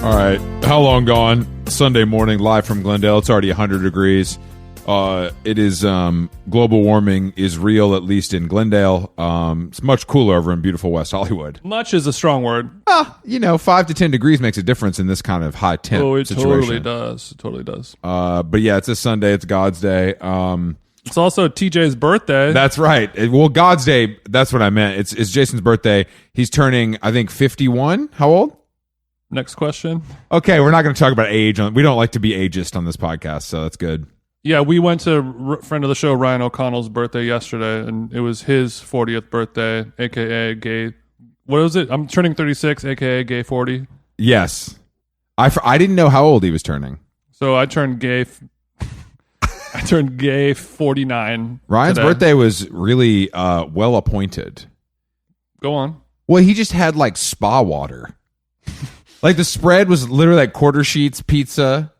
All right. How long gone? Sunday morning, live from Glendale. It's already 100 degrees. It is global warming is real, at least in Glendale. It's much cooler over in beautiful West Hollywood. Much is a strong word. 5 to 10 degrees makes a difference in this kind of high temp situation. Totally does. It totally does. But yeah, it's a Sunday. It's God's Day. It's also TJ's birthday. That's right. Well, God's Day. That's what I meant. It's Jason's birthday. He's turning, I think, 51. How old? Next question. Okay, we're not going to talk about age. We don't like to be ageist on this podcast, so that's good. Yeah, we went to friend of the show Ryan O'Connell's birthday yesterday, and it was his 40th birthday, aka gay. What was it? I'm turning 36, aka gay 40. Yes, I didn't know how old he was turning. So I turned gay. I turned gay 49. Ryan's today. birthday was really well appointed. Go on. Well, he just had like spa water. Like the spread was literally like quarter sheets pizza,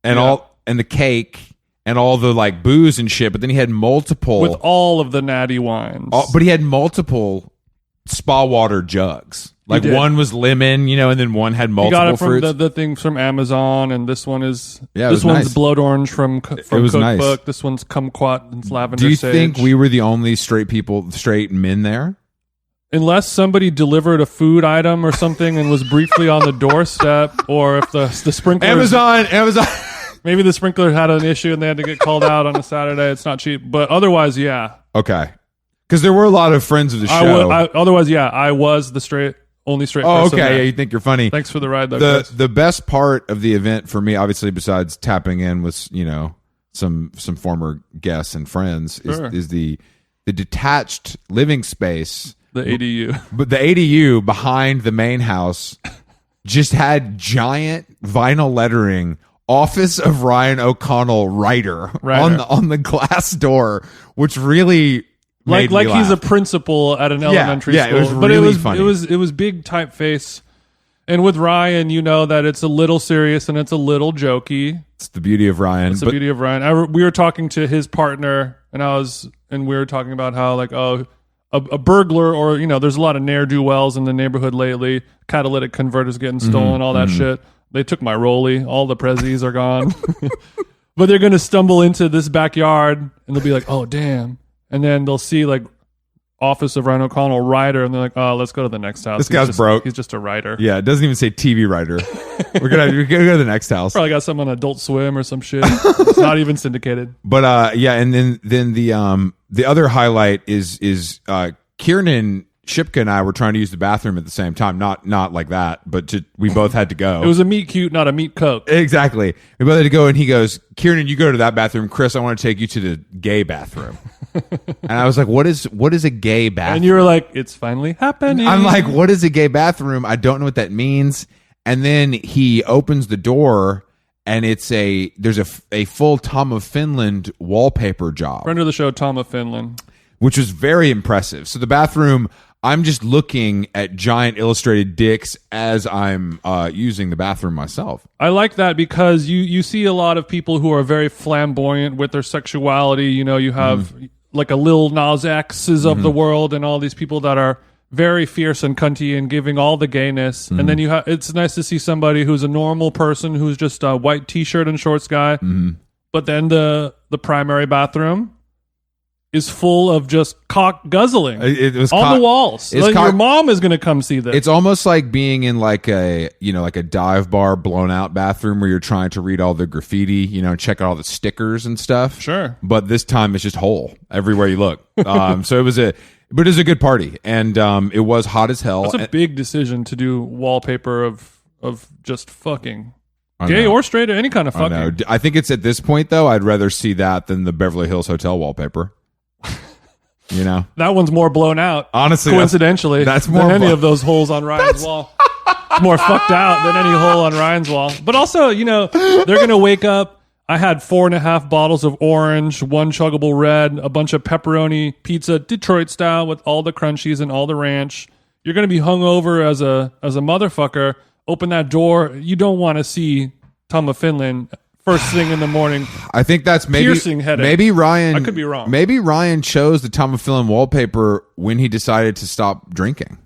and and the cake. And all the like booze and shit, but then he had multiple with all of the natty wines. But he had multiple spa water jugs. Like one was lemon, and then one had multiple he got it from fruits. the things from Amazon, and this one is this one's nice. blood orange from Cookbook. Nice. This one's kumquat and lavender. Do you sage. think we were the only straight men there? Unless somebody delivered a food item or something and was briefly on the doorstep, or if the sprinkler Amazon. Maybe the sprinkler had an issue and they had to get called out on a Saturday. It's not cheap. But otherwise, yeah. Okay. Because there were a lot of friends of the show. Otherwise, yeah. I was the only straight person. Okay. There. Yeah, you think you're funny. Thanks for the ride, though, guys. The best part of the event for me, obviously, besides tapping in with, some former guests and friends, is the detached living space. The ADU. But the ADU behind the main house just had giant vinyl lettering, Office of Ryan O'Connell, writer. on the glass door, which really made me laugh. He's a principal at an elementary school. Yeah, it was really funny. It was big typeface, and with Ryan, you know that it's a little serious and it's a little jokey. It's the beauty of Ryan. It's the beauty of Ryan. We were talking to his partner, and we were talking about how a burglar, or there's a lot of ne'er-do-wells in the neighborhood lately. Catalytic converters getting stolen, all that shit. They took my rollie. All the prezzies are gone. But they're going to stumble into this backyard, and they'll be like, oh, damn. And then they'll see, Office of Ryan O'Connell, writer, and they're like, oh, let's go to the next house. This guy's broke. He's just a writer. Yeah, it doesn't even say TV writer. We're gonna go to the next house. Probably got some on Adult Swim or some shit. It's not even syndicated. But, and then the other highlight is Kiernan Shipka and I were trying to use the bathroom at the same time. Not like that, but we both had to go. It was a meet cute, not a meet coke. Exactly. We both had to go, and he goes, Kiernan, you go to that bathroom. Chris, I want to take you to the gay bathroom. And I was like, what is a gay bathroom? And you were like, it's finally happening. I'm like, what is a gay bathroom? I don't know what that means. And then he opens the door, and there's a full Tom of Finland wallpaper job. Friend of the show, Tom of Finland. Which was very impressive. So the bathroom, I'm just looking at giant illustrated dicks as I'm using the bathroom myself. I like that because you see a lot of people who are very flamboyant with their sexuality. You have like a Lil Nas X's of the world, and all these people that are very fierce and cunty and giving all the gayness. And then it's nice to see somebody who's a normal person, who's just a white t-shirt and shorts guy. But then the primary bathroom is full of just cock guzzling. It was on the walls. Your mom is going to come see this. It's almost like being in like a dive bar blown out bathroom where you're trying to read all the graffiti, check out all the stickers and stuff. Sure. But this time it's just whole everywhere you look. So it was a good party, and it was hot as hell. That's a big decision to do wallpaper of just fucking. Gay or straight or any kind of fucking. I think it's at this point though, I'd rather see that than the Beverly Hills Hotel wallpaper. That one's more blown out. Honestly, coincidentally, that's more than any of those holes on Ryan's wall. It's more fucked out than any hole on Ryan's wall. But also, they're gonna wake up. I had 4.5 bottles of orange, 1 chuggable red, a bunch of pepperoni pizza, Detroit style, with all the crunchies and all the ranch. You're gonna be hungover as a motherfucker. Open that door. You don't want to see Tom of Finland first thing in the morning. I think that's piercing headache. Maybe Ryan. I could be wrong. Maybe Ryan chose the Tom of Finland wallpaper when he decided to stop drinking.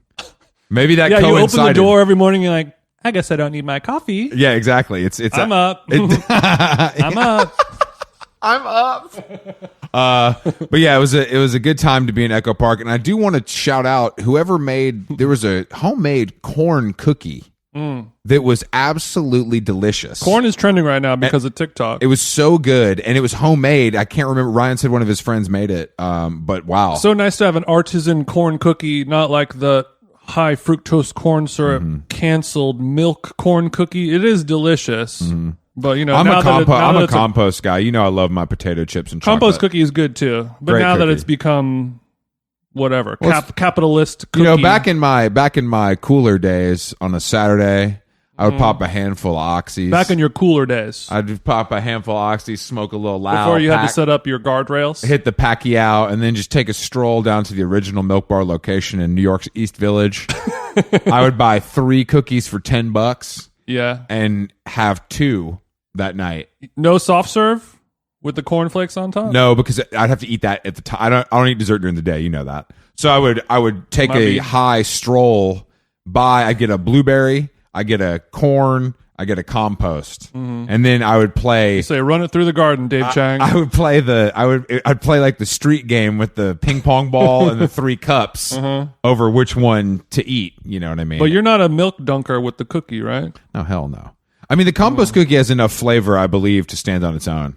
Maybe that coincided. You open the door every morning. You're like, I guess I don't need my coffee. Yeah, exactly. I'm up. I'm up. I'm up. But yeah, it was a good time to be in Echo Park, and I do want to shout out whoever made. There was a homemade corn cookie that was absolutely delicious. Corn is trending right now because of TikTok. It was so good, and it was homemade. I can't remember. Ryan said one of his friends made it. But wow, so nice to have an artisan corn cookie, not like the high fructose corn syrup canceled milk corn cookie. It is delicious. But you know, I'm a compost guy. You know, I love my potato chips and chocolate. Compost cookie is good too. But Great now cookie. that it's become whatever capitalist cookie. You know, back in my cooler days on a Saturday, I would pop a handful of Oxys. Back in your cooler days, I'd just pop a handful of Oxys, smoke a little loud before you had to set up your guardrails, hit the Pacquiao, and then just take a stroll down to the original Milk Bar location in New York's East Village. I would buy 3 cookies for $10. Yeah, and have 2 that night. No soft serve with the cornflakes on top? No, because I'd have to eat that at the time. I don't eat dessert during the day. You know that. So I would take a high stroll. I get a blueberry. I get a corn. I get a compost, and then I would play. You say, run it through the garden, Dave Chang. I would play I'd play like the street game with the ping pong ball and the 3 cups over which one to eat. You know what I mean? But you're not a milk dunker with the cookie, right? No, hell no. I mean, the compost cookie has enough flavor, I believe, to stand on its own.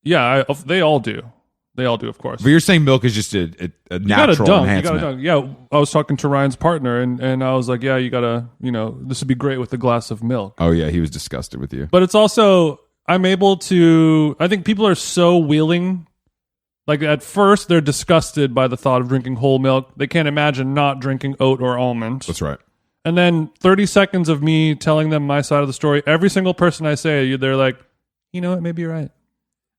Yeah, they all do. They all do, of course. But you're saying milk is just a natural enhancement. You gotta dunk. Yeah, I was talking to Ryan's partner, and I was like, yeah, you gotta, this would be great with a glass of milk. Oh, yeah, he was disgusted with you. But it's also, I think people are so willing. Like, at first, they're disgusted by the thought of drinking whole milk. They can't imagine not drinking oat or almond. That's right. And then 30 seconds of me telling them my side of the story, every single person I say, they're like, you know what, maybe you're right.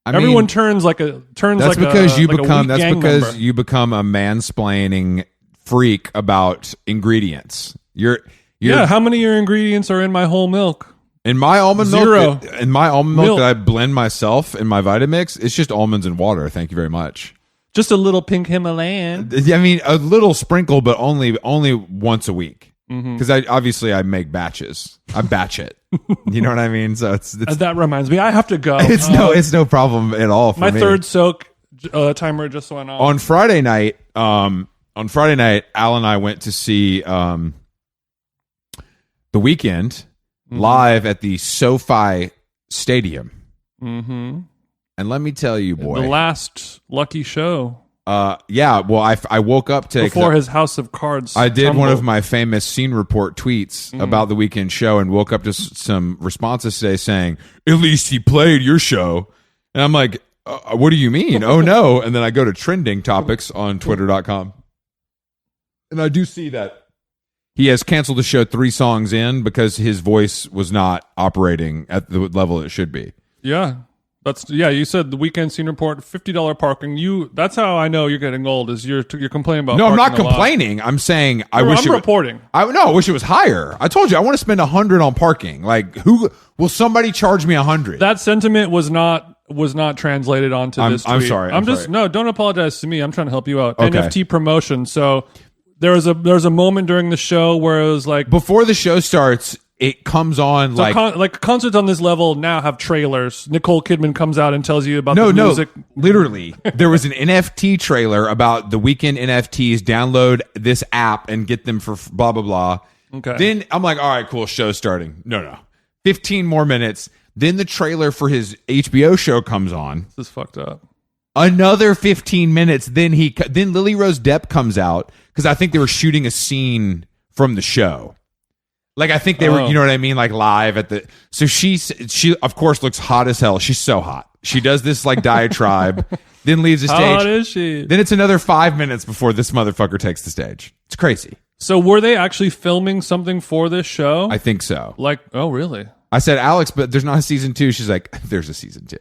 Everyone turns like a that's because you become a mansplaining freak about ingredients. Yeah, how many of your ingredients are in my whole milk? In my almond milk, in my almond milk that I blend myself in my Vitamix, it's just almonds and water. Thank you very much. Just a little pink Himalayan. I mean, a little sprinkle, but only once a week. Because I make batches. I batch it. You know what I mean? So it's that reminds me, I have to go. It's no problem at all for me. My third soak timer just went off. On Friday night, Al and I went to see The Weeknd live at the SoFi Stadium. And let me tell you, boy, the last lucky show. Yeah. Well, I woke up to before his House of Cards. I did one of my famous scene report tweets about the Weeknd show, and woke up to some responses today saying, "At least he played your show," and I'm like, "What do you mean? Oh no!" And then I go to trending topics on Twitter.com, and I do see that he has canceled the show 3 songs in because his voice was not operating at the level it should be. Yeah. You said the Weekend scene report, $50 parking. That's how I know you're getting old. Is you're complaining about? No, I'm not complaining. I'm saying I wish. I'm reporting. I wish it was higher. I told you I want to spend $100 on parking. Like, who will somebody charge me $100? That sentiment was not translated onto this tweet. I'm sorry. Don't apologize to me. I'm trying to help you out. Okay. NFT promotion. So there was a moment during the show where it was like before the show starts. It comes on like concerts on this level now have trailers. Nicole Kidman comes out and tells you about the music. No, literally. There was an NFT trailer about the Weeknd NFTs. Download this app and get them for blah, blah, blah. Okay. Then I'm like, all right, cool. Show's starting. No. 15 more minutes. Then the trailer for his HBO show comes on. This is fucked up. Another 15 minutes. Then Lily Rose Depp comes out because I think they were shooting a scene from the show. Like, I think they were, you know what I mean? Like, live at the... So she, of course, looks hot as hell. She's so hot. She does this, like, diatribe, then leaves the stage. How hot is she? Then it's another 5 minutes before this motherfucker takes the stage. It's crazy. So were they actually filming something for this show? I think so. Like, oh, really? I said, Alex, but there's not a season 2. She's like, there's a season 2.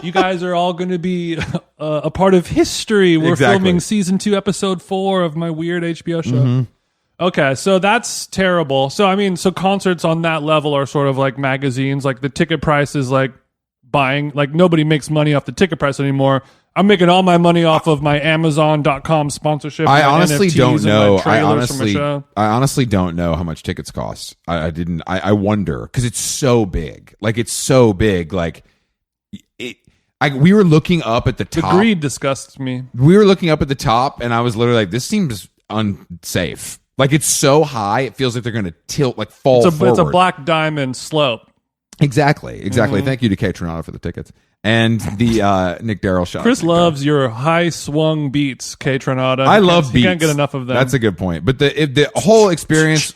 You guys are all going to be a part of history. We're filming season 2, episode 4 of my weird HBO show. Okay, so that's terrible. So, I mean, concerts on that level are sort of like magazines. Like, the ticket price is like buying. Like nobody makes money off the ticket price anymore. I'm making all my money off of my Amazon.com sponsorship. I honestly don't know. I honestly don't know how much tickets cost. I wonder because it's so big. Like it's so big. Like we were looking up at the top. The greed disgusts me. We were looking up at the top, and I was literally like, "This seems unsafe." Like it's so high, it feels like they're going to tilt, like fall forward. It's a black diamond slope. Exactly. Thank you to Kate Tronado for the tickets and the Nick Darrell shot. Chris loves your high swung beats, Kate Tronado. I love beats. He can't get enough of them. That's a good point. But the whole experience,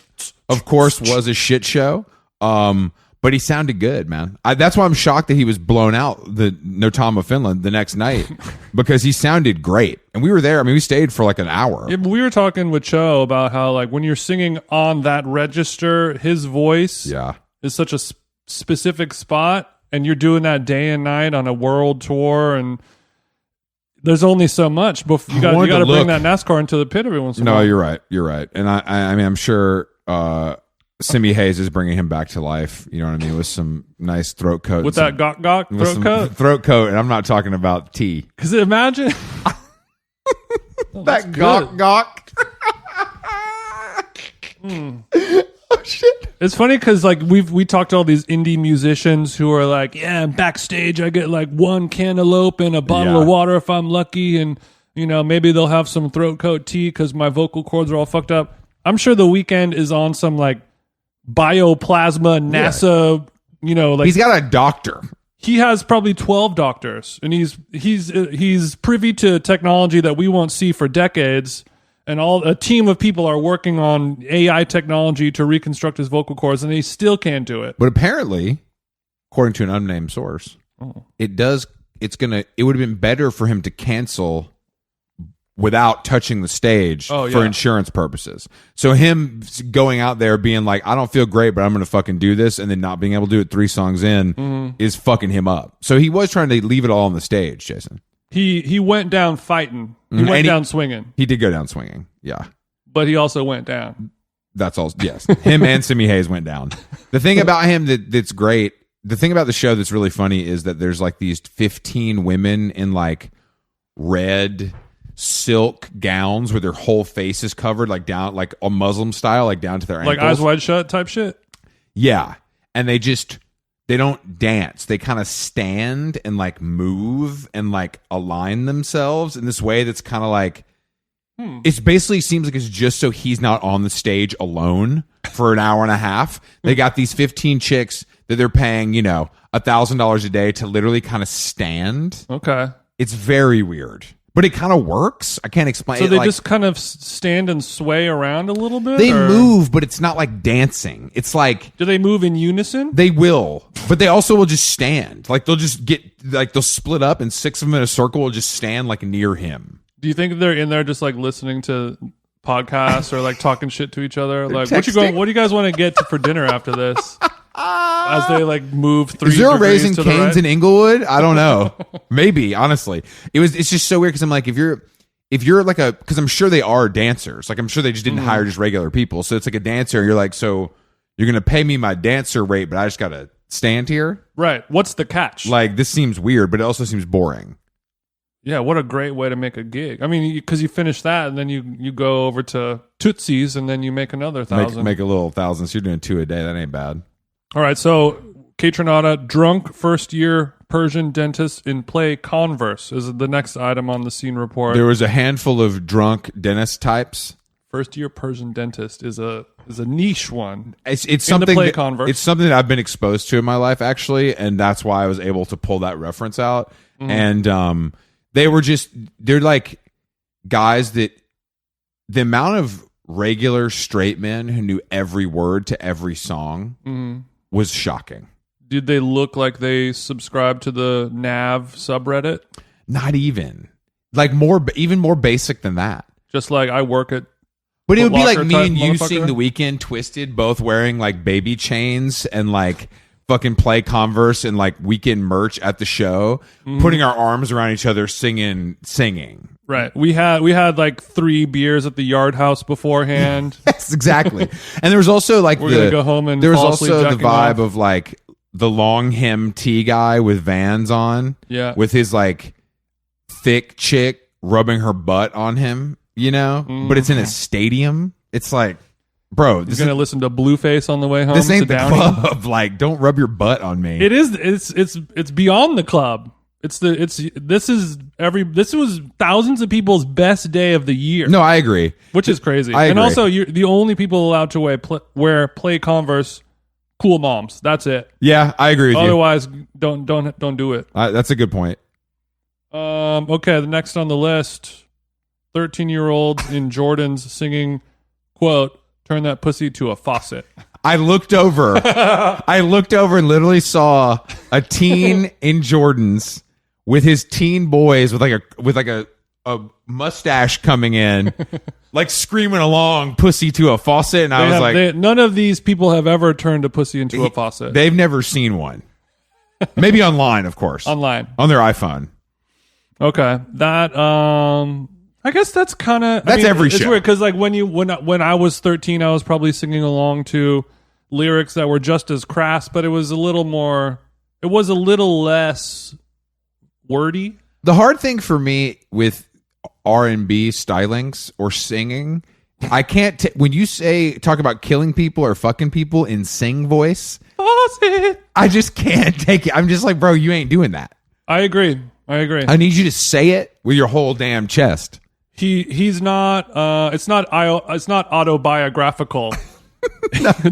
of course, was a shit show. But he sounded good, man. That's why I'm shocked that he was blown out the Notama, Finland the next night because he sounded great. And we were there. I mean, we stayed for like an hour. Yeah, but we were talking with Cho about how like when you're singing on that register, his voice is such a specific spot, and you're doing that day and night on a world tour, and there's only so much. You got to bring that NASCAR into the pit every once in a while. No, you're right. And I mean, I'm sure Simi Hayes is bringing him back to life. You know what I mean? With some nice throat coat. With that gawk throat coat? Throat coat, and I'm not talking about tea. Because imagine... that gawk. Oh, shit. It's funny because like we talked to all these indie musicians who are like, yeah, backstage I get like one cantaloupe and a bottle of water if I'm lucky, and you know maybe they'll have some throat coat tea because my vocal cords are all fucked up. I'm sure The Weeknd is on some like bioplasma NASA, you know, like he's got a doctor. He has probably 12 doctors, and he's privy to technology that we won't see for decades. And a team of people are working on AI technology to reconstruct his vocal cords, and they still can't do it. But apparently, according to an unnamed source, it would have been better for him to cancel without touching the stage for insurance purposes. So him going out there being like, I don't feel great, but I'm going to fucking do this, and then not being able to do it 3 songs in is fucking him up. So he was trying to leave it all on the stage, Jason. He went down fighting. He went down swinging. He did go down swinging, yeah. But he also went down. That's all, yes. Him and Simi Hayes went down. The thing about him that's great, the thing about the show that's really funny is that there's like these 15 women in like red silk gowns where their whole face is covered, like down, like a Muslim style, like down to their ankles. Like Eyes Wide Shut type shit? Yeah. And they don't dance. They kind of stand and like move and like align themselves in this way that's kind of like, it's basically seems like it's just so he's not on the stage alone for an hour and a half. They got these 15 chicks that they're paying, you know, $1,000 a day to literally kind of stand. Okay. It's very weird. But it kind of works. I can't explain. So they just kind of stand and sway around a little bit? They move, but it's not like dancing. It's like... Do they move in unison? They will. But they also will just stand. Like they'll just get... Like they'll split up and 6 of them in a circle will just stand like near him. Do you think they're in there just like listening to podcasts or like talking shit to each other? Like, what do you guys want to get for dinner after this? As they like move 3 Is there a Raising to Cane's in Inglewood? I don't know. Maybe, honestly. It's just so weird because I'm like, if you're like because I'm sure they are dancers. Like I'm sure they just didn't hire just regular people. So it's like a dancer. And you're like, so you're going to pay me my dancer rate, but I just got to stand here? Right. What's the catch? Like this seems weird, but it also seems boring. Yeah, what a great way to make a gig. I mean, because you finish that and then you go over to Tootsie's and then you make another 1,000. Make a little 1,000. So you're doing 2 a day. That ain't bad. All right, so Kate Tronado, drunk first-year Persian dentist in play Converse is the next item on the scene report. There was a handful of drunk dentist types. First-year Persian dentist is a niche one. It's something play Converse. It's something that I've been exposed to in my life, actually, and that's why I was able to pull that reference out. And they're like guys that the amount of regular straight men who knew every word to every song was shocking. Did they look like they subscribed to the Nav subreddit? Not even. Like even more basic than that. Just like I work at. But it would be like me and you seeing The Weeknd Twisted, both wearing like baby chains and like fucking play Converse and like Weeknd merch at the show, putting our arms around each other, singing. Right. We had like 3 beers at the Yard House beforehand. Yes, exactly. And there was also like we're gonna go home and there was fall also asleep the vibe of like the long hem tee guy with Vans on. Yeah. With his like thick chick rubbing her butt on him, you know? But it's in a stadium. It's like, bro, You're gonna listen to Blueface on the way home. This ain't the club. Like, don't rub your butt on me. It is. It's beyond the club. This was thousands of people's best day of the year. No, I agree. Which is crazy. I agree. And also, you're the only people allowed to wear play Converse, cool moms. That's it. Yeah, I agree with Otherwise, don't do it. That's a good point. Okay, the next on the list, 13-year-olds in Jordans singing, quote, "Turn that pussy to a faucet." I looked over. And literally saw a teen in Jordans with his teen boys with like a mustache coming in, like screaming along, "Pussy to a faucet," and I was like, none of these people have ever turned a pussy into a faucet. They've never seen one. Maybe online, of course. Online. On their iPhone. Okay. That I guess that's kind of every it's show. weird because like when I was 13, I was probably singing along to lyrics that were just as crass, but it was a little less wordy. The hard thing for me with R&B stylings or singing, I can't when you talk about killing people or fucking people in sing voice, I just can't take it. I'm just like, bro, you ain't doing that. I agree. I need you to say it with your whole damn chest. He's not it's not autobiographical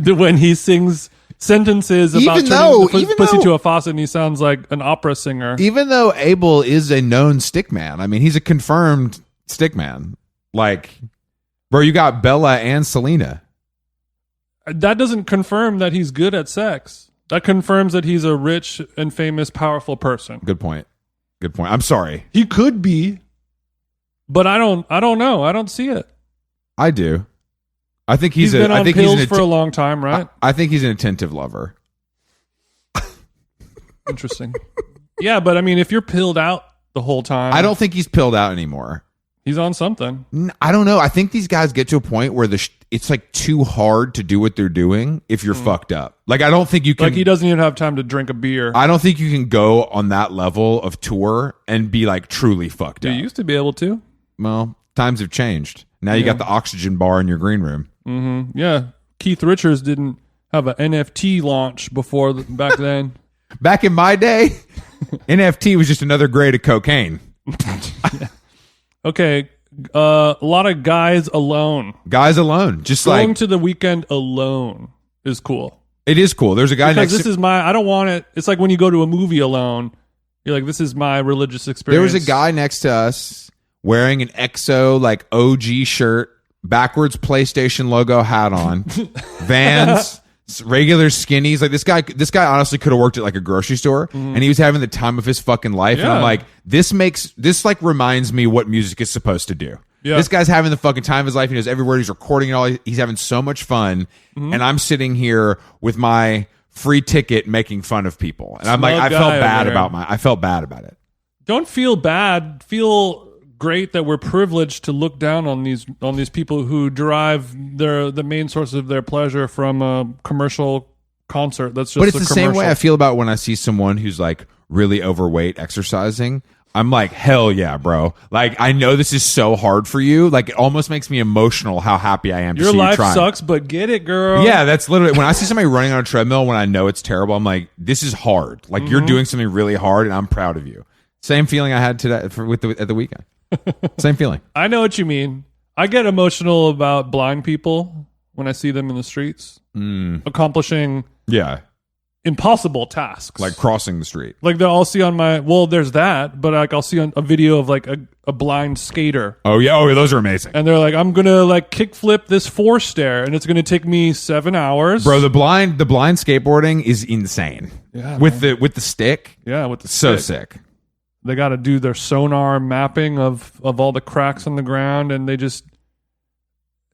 when he sings sentences about turning the pussy to a faucet, and he sounds like an opera singer. Even though Abel is a known stick man, I mean, he's a confirmed stick man. Like, bro, you got Bella and Selena. That doesn't confirm that he's good at sex. That confirms that he's a rich and famous, powerful person. Good point. I'm sorry. He could be, but I don't know. I don't see it. I do. I think he's been on pills for a long time, right? I think he's an attentive lover. Interesting. Yeah, but I mean, if you're pilled out the whole time, I don't think he's pilled out anymore. He's on something. I don't know. I think these guys get to a point where it's like too hard to do what they're doing if you're fucked up. Like, I don't think you can. Like, he doesn't even have time to drink a beer. I don't think you can go on that level of tour and be like truly fucked up. You used to be able to. Well, times have changed. Now you got the oxygen bar in your green room. Mm-hmm. Yeah. Keith Richards didn't have an NFT launch back then. Back in my day, NFT was just another grade of cocaine. Yeah. Okay. A lot of guys alone. Just going to the weekend alone is cool. It is cool. There's a guy because I don't want it. It's like when you go to a movie alone, you're like, this is my religious experience. There was a guy next to us wearing an EXO like OG shirt, backwards PlayStation logo hat on, Vans, regular skinnies. Like this guy honestly could have worked at like a grocery store, and he was having the time of his fucking life. Yeah. And I'm like, this like reminds me what music is supposed to do. Yeah. This guy's having the fucking time of his life. He knows every word. He's recording it all. He's having so much fun, and I'm sitting here with my free ticket making fun of people, and I'm like, I felt bad about it. Don't feel bad. Feel great that we're privileged to look down on these people who derive the main source of their pleasure from a commercial concert. That's just but it's the same way I feel about when I see someone who's like really overweight exercising. I'm like, hell yeah, bro. Like, I know this is so hard for you. Like, it almost makes me emotional how happy I am to see you trying. Your life sucks, but get it, girl. Yeah, that's literally when I see somebody running on a treadmill when I know it's terrible. I'm like, this is hard. Like, you're doing something really hard, and I'm proud of you. Same feeling I had today at the weekend. Same feeling. I know what you mean. I get emotional about blind people when I see them in the streets accomplishing impossible tasks, like crossing the street. Like I'll see on there's that, but like I'll see on a video of like a blind skater. Oh yeah, those are amazing. And they're like, I'm gonna like kickflip this 4-stair, and it's gonna take me 7 hours. Bro, the blind skateboarding is insane. Yeah, with the stick. Yeah, with the so stick. Sick. They got to do their sonar mapping of all the cracks on the ground, and they just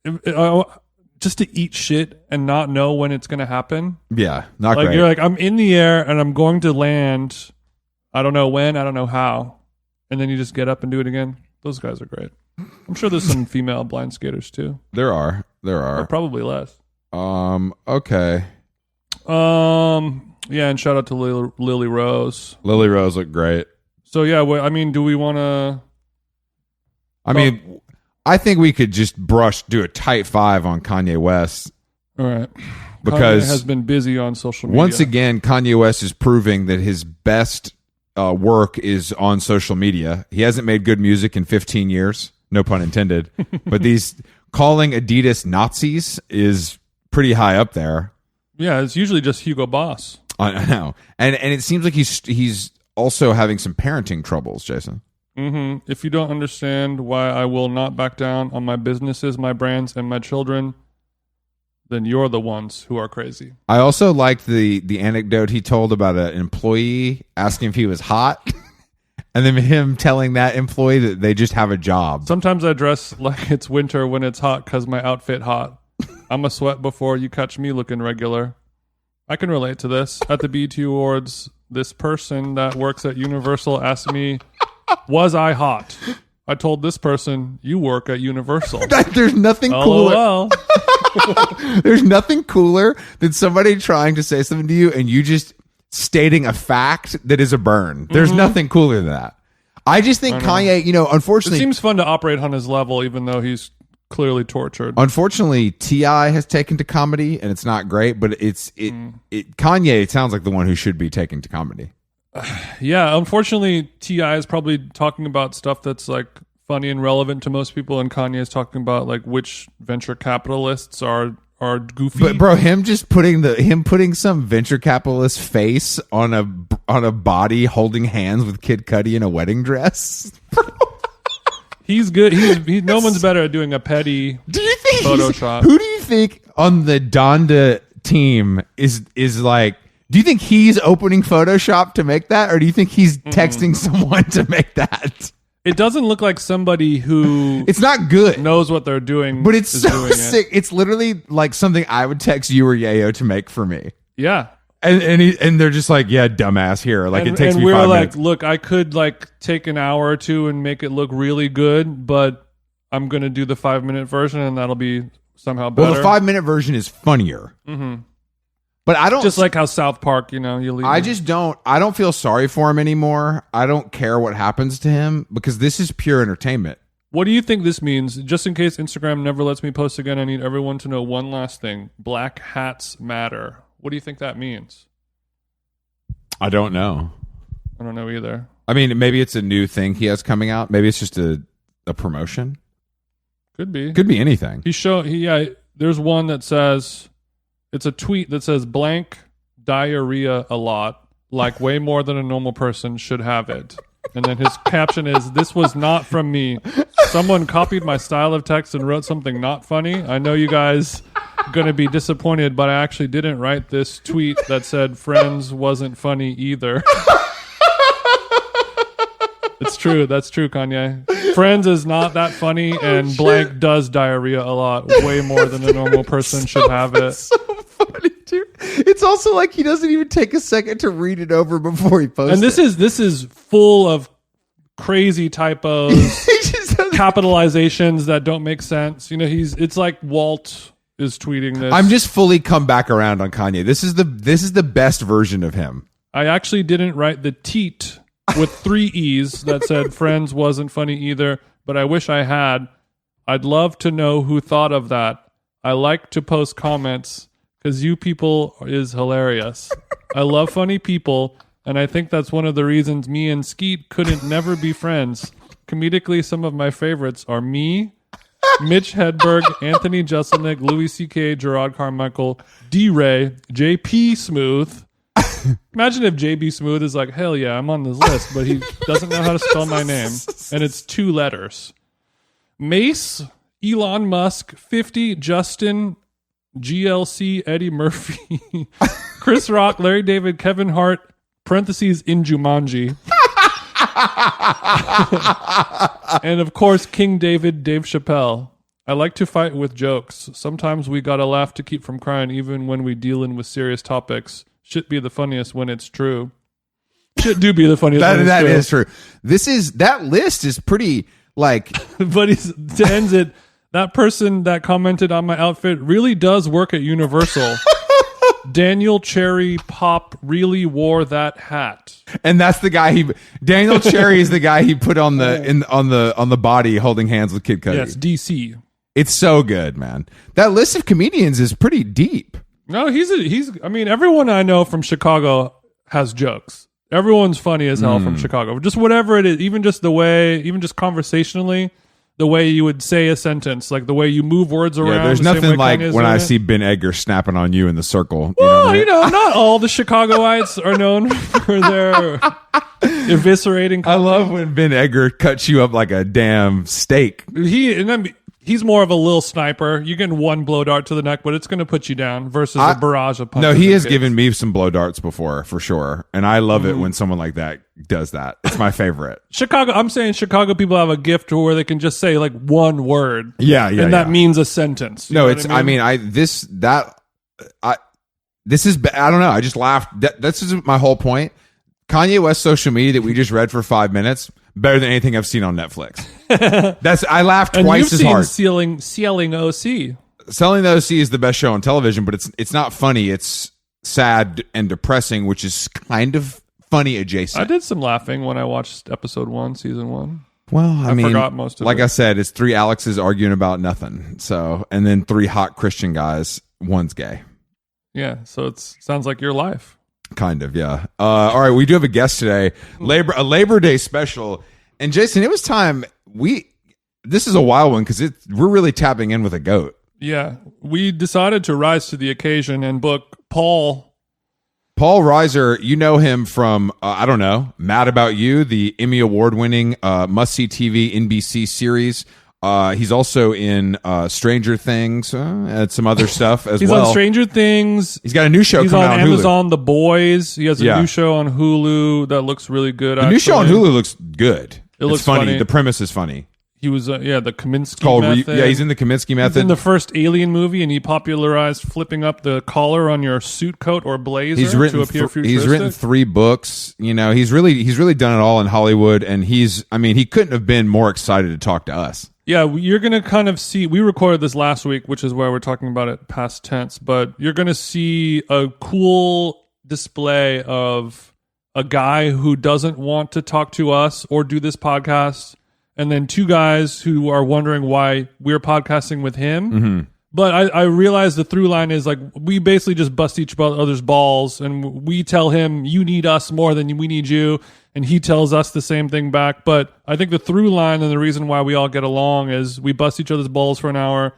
to eat shit and not know when it's going to happen. Yeah, not like great. You're like, I'm in the air and I'm going to land. I don't know when, I don't know how, and then you just get up and do it again. Those guys are great. I'm sure there's some female blind skaters too. There are. Or probably less. Okay. Yeah, and shout out to Lily Rose. Lily Rose looked great. So yeah, I mean, do we want to? I mean, I think we could just do a tight 5 on Kanye West. All right. Because Kanye has been busy on social media. Once again, Kanye West is proving that his best work is on social media. He hasn't made good music in 15 years, no pun intended. But calling Adidas Nazis is pretty high up there. Yeah, it's usually just Hugo Boss. I know, and it seems like he's also having some parenting troubles, Jason. Mm-hmm. If you don't understand why I will not back down on my businesses, my brands, and my children, then you're the ones who are crazy. I also liked the anecdote he told about an employee asking if he was hot, and then him telling that employee that they just have a job. Sometimes I dress like it's winter when it's hot because my outfit hot. I'm a sweat before you catch me looking regular. I can relate to this. At the BET Awards, this person that works at Universal asked me, was I hot? I told this person, you work at Universal. There's nothing cooler. There's nothing cooler than somebody trying to say something to you and you just stating a fact that is a burn. There's nothing cooler than that. I just think Kanye, unfortunately... It seems fun to operate on his level, even though he's clearly tortured. Unfortunately, T.I. has taken to comedy, and it's not great, but Kanye sounds like the one who should be taking to comedy. Yeah, unfortunately, T.I. is probably talking about stuff that's like funny and relevant to most people, and Kanye is talking about like which venture capitalists are goofy. But bro, him putting some venture capitalist face on a body holding hands with Kid Cudi in a wedding dress. He's good. No one's better at doing a petty Photoshop. Who do you think on the Donda team is like? Do you think he's opening Photoshop to make that, or do you think he's texting someone to make that? It doesn't look like somebody who it's not good knows what they're doing, but it's so sick. It's literally like something I would text you or Yayo to make for me. Yeah, and they're just like, yeah, dumbass here. Like it takes me 5 minutes. And we're like, look, I could like take an hour or two and make it look really good, but I'm gonna do the 5-minute version, and that'll be somehow better. Well, the 5-minute version is funnier. Mm-hmm. But I don't just like how South Park, you leave. I don't feel sorry for him anymore. I don't care what happens to him because this is pure entertainment. What do you think this means? Just in case Instagram never lets me post again, I need everyone to know one last thing. Black hats matter. What do you think that means? I don't know. I don't know either. I mean, maybe it's a new thing he has coming out. Maybe it's just a promotion. Could be. Could be anything. There's one that says, it's a tweet that says blank diarrhea a lot, like way more than a normal person should have it. And then his caption is, this was not from me. Someone copied my style of text and wrote something not funny. I know you guys going to be disappointed, but I actually didn't write this tweet that said Friends wasn't funny either. It's true. That's true, Kanye. Friends is not that funny, and blank does diarrhea a lot, way more than a normal person should have it. So funny, dude. It's also like he doesn't even take a second to read it over before he posts. And this is full of crazy typos, capitalizations that don't make sense. It's like Walt is tweeting this. I'm just fully come back around on Kanye. This is the best version of him. I actually didn't write the teat with 3 E's that said Friends wasn't funny either, but I wish I had. I'd love to know who thought of that. I like to post comments because you people is hilarious. I love funny people, and I think that's one of the reasons me and Skeet couldn't never be friends. Comedically, some of my favorites are me, Mitch Hedberg, Anthony Jeselnik, Louis C.K., Gerard Carmichael, D-Ray, J.P. Smooth. Imagine if JB Smooth is like, hell yeah, I'm on this list, but he doesn't know how to spell my name, and it's 2 letters. Mace, Elon Musk, 50, Justin, GLC, Eddie Murphy, Chris Rock, Larry David, Kevin Hart, parentheses in Jumanji. And of course, King David, Dave Chappelle. I like to fight with jokes. Sometimes we gotta laugh to keep from crying even when we dealing with serious topics. Should be the funniest when it's true. Should do be the funniest when it's true. That is true. That list is pretty like... But to end it, that person that commented on my outfit really does work at Universal. Daniel Cherry Pop really wore that hat. And that's the guy Daniel Cherry is the guy he put on the body holding hands with Kid Cudi. Yes, DC. It's so good, man. That list of comedians is pretty deep. No, I mean, everyone I know from Chicago has jokes. Everyone's funny as hell from Chicago. Just whatever it is, even just conversationally, the way you would say a sentence, like the way you move words around. Yeah, there's nothing like when I see Ben Edgar snapping on you in the circle. Well, not all the Chicagoites are known for their eviscerating comedy. I love when Ben Edgar cuts you up like a damn steak. He's more of a little sniper. You get one blow dart to the neck, but it's going to put you down versus a barrage of punches. No, he has given me some blow darts before, for sure. And I love it when someone like that does that. It's my favorite. I'm saying Chicago people have a gift to where they can just say like one word. Yeah. And that means a sentence. No, it's, I mean, this is, I don't know. I just laughed. This is my whole point. Kanye West social media that we just read for 5 minutes, better than anything I've seen on Netflix. I laughed twice as hard. Selling OC. Selling the OC is the best show on television, but it's not funny. It's sad and depressing, which is kind of funny adjacent. I did some laughing when I watched episode 1, season 1. Well, I mean, forgot most of like it. I said, it's 3 Alexes arguing about nothing. So, and then 3 hot Christian guys. One's gay. Yeah, so it sounds like your life. Kind of, yeah. All right, we do have a guest today, a Labor Day special, and Jason, it was time. This is a wild one because we're really tapping in with a goat. Yeah, we decided to rise to the occasion and book Paul Reiser. You know him from I don't know, Mad About You, the Emmy award-winning must-see TV NBC series. He's also in Stranger Things and some other stuff as He's well. He's on Stranger Things. He's got a new show coming out on Amazon, Hulu. The Boys. He has a new show on Hulu that looks really good. The new show on Hulu looks good. It looks funny. The premise is funny. He was, the Kaminsky method. He's in the Kaminsky method. He's in the first Alien movie, and he popularized flipping up the collar on your suit coat or blazer to appear futuristic. He's written 3 books. He's really done it all in Hollywood, and he couldn't have been more excited to talk to us. Yeah, you're going to kind of see, we recorded this last week, which is why we're talking about it past tense, but you're going to see a cool display of a guy who doesn't want to talk to us or do this podcast, and then 2 guys who are wondering why we're podcasting with him. Mm-hmm. But I realize the through line is like we basically just bust each other's balls, and we tell him, you need us more than we need you, and he tells us the same thing back. But I think the through line and the reason why we all get along is we bust each other's balls for an hour.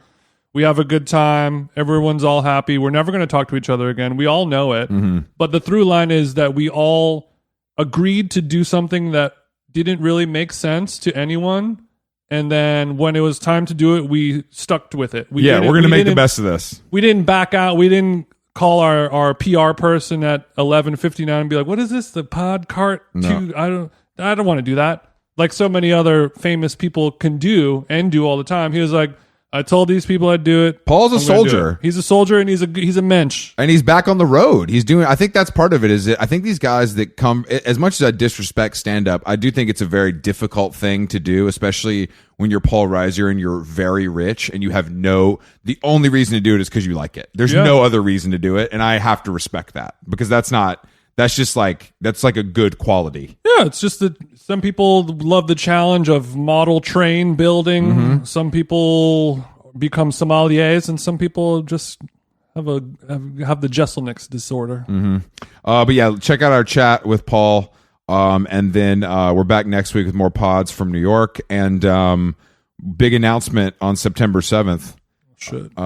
We have a good time. Everyone's all happy. We're never going to talk to each other again. We all know it. Mm-hmm. But the through line is that we all agreed to do something that didn't really make sense to anyone. And then when it was time to do it, we stuck with it. We're going to make the best of this. We didn't back out. We didn't call our PR person at 11:59 and be like, "What is this? The pod cart?" No. I don't want to do that. Like so many other famous people can do and do all the time. He was like, I told these people I'd do it. Paul's a soldier. He's a soldier, and he's a mensch. And he's back on the road. He's doing. I think that's part of it. Is that I think these guys that come, as much as I disrespect stand up, I do think it's a very difficult thing to do, especially when you're Paul Reiser and you're very rich and you have the only reason to do it is because you like it. There's no other reason to do it, and I have to respect that because that's like a good quality. Yeah, it's just that some people love the challenge of model train building. Mm-hmm. Some people become sommeliers, and some people just have the Jesselnick's disorder. Mm-hmm. But yeah, check out our chat with Paul, and then we're back next week with more pods from New York, and big announcement on September 7th. Shit.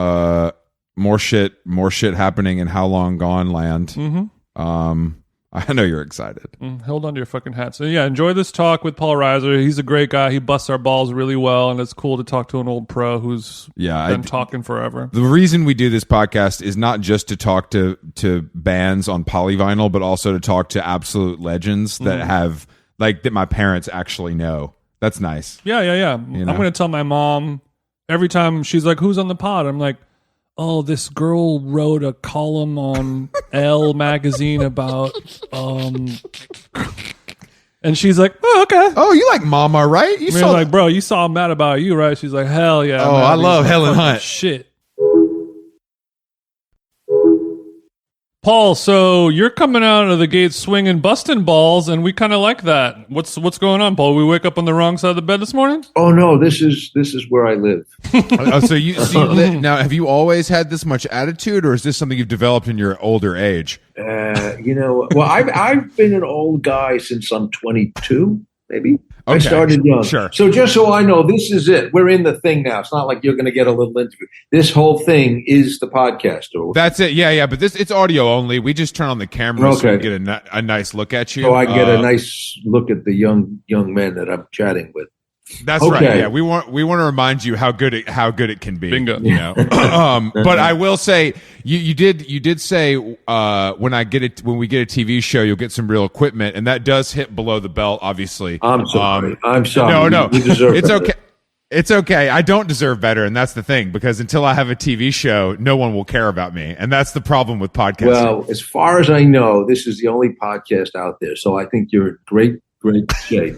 More shit happening in How Long Gone land. Mm-hmm. I know you're excited. Hold on to your fucking hat. So yeah, enjoy this talk with Paul Reiser. He's a great guy. He busts our balls really well, and it's cool to talk to an old pro who's been talking forever. The reason we do this podcast is not just to talk to bands on polyvinyl, but also to talk to absolute legends that have that my parents actually know. That's nice. Yeah. I'm going to tell my mom every time she's like, "Who's on the pod?" I'm like, "Oh, this girl wrote a column on Elle magazine about," and she's like, "Oh, okay." Oh, you like Mama, right? You saw like, bro, you saw Mad About You, right? She's like, hell yeah. Oh, I love Helen Hunt. Shit. Paul, so you're coming out of the gate swinging, busting balls, and we kind of like that. What's going on, Paul? We wake up on the wrong side of the bed this morning? Oh no, this is where I live. Now, have you always had this much attitude, or is this something you've developed in your older age? Well, I've been an old guy since I'm 22, maybe. Okay, I started young. Sure. So just so I know, this is it. We're in the thing now. It's not like you're going to get a little interview. This whole thing is the podcast. That's it. Yeah. But it's audio only. We just turn on the camera so we can get a nice look at you. So I get a nice look at the young men that I'm chatting with. That's right. Yeah, we want to remind you how good it can be. Bingo. You know. But I will say you did say when we get a TV show you'll get some real equipment, and that does hit below the belt. Obviously, I'm sorry. I'm sorry. No, you deserve it's better. okay. It's okay. I don't deserve better, and that's the thing, because until I have a TV show, no one will care about me, and that's the problem with podcasting. Well, as far as I know, this is the only podcast out there, so I think you're in great shape.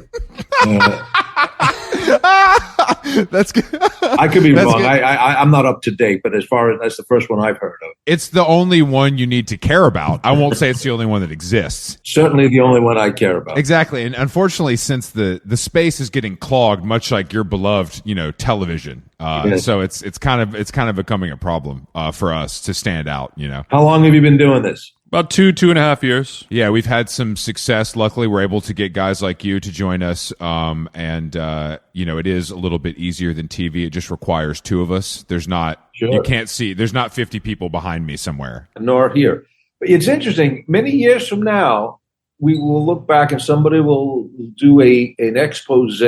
That's good. I could be wrong. I'm not up to date, but as far as that's the first one I've heard of. It's the only one you need to care about. I won't say it's the only one that exists. Certainly the only one I care about. Exactly. And unfortunately, since the space is getting clogged, much like your beloved, television. Yes. So it's kind of becoming a problem for us to stand out, How long have you been doing this? About 2.5 years. Yeah, we've had some success. Luckily, we're able to get guys like you to join us. It is a little bit easier than TV. It just requires two of us. There's not, you can't see, there's not 50 people behind me somewhere. Nor here. But it's interesting. Many years from now, we will look back and somebody will do an expose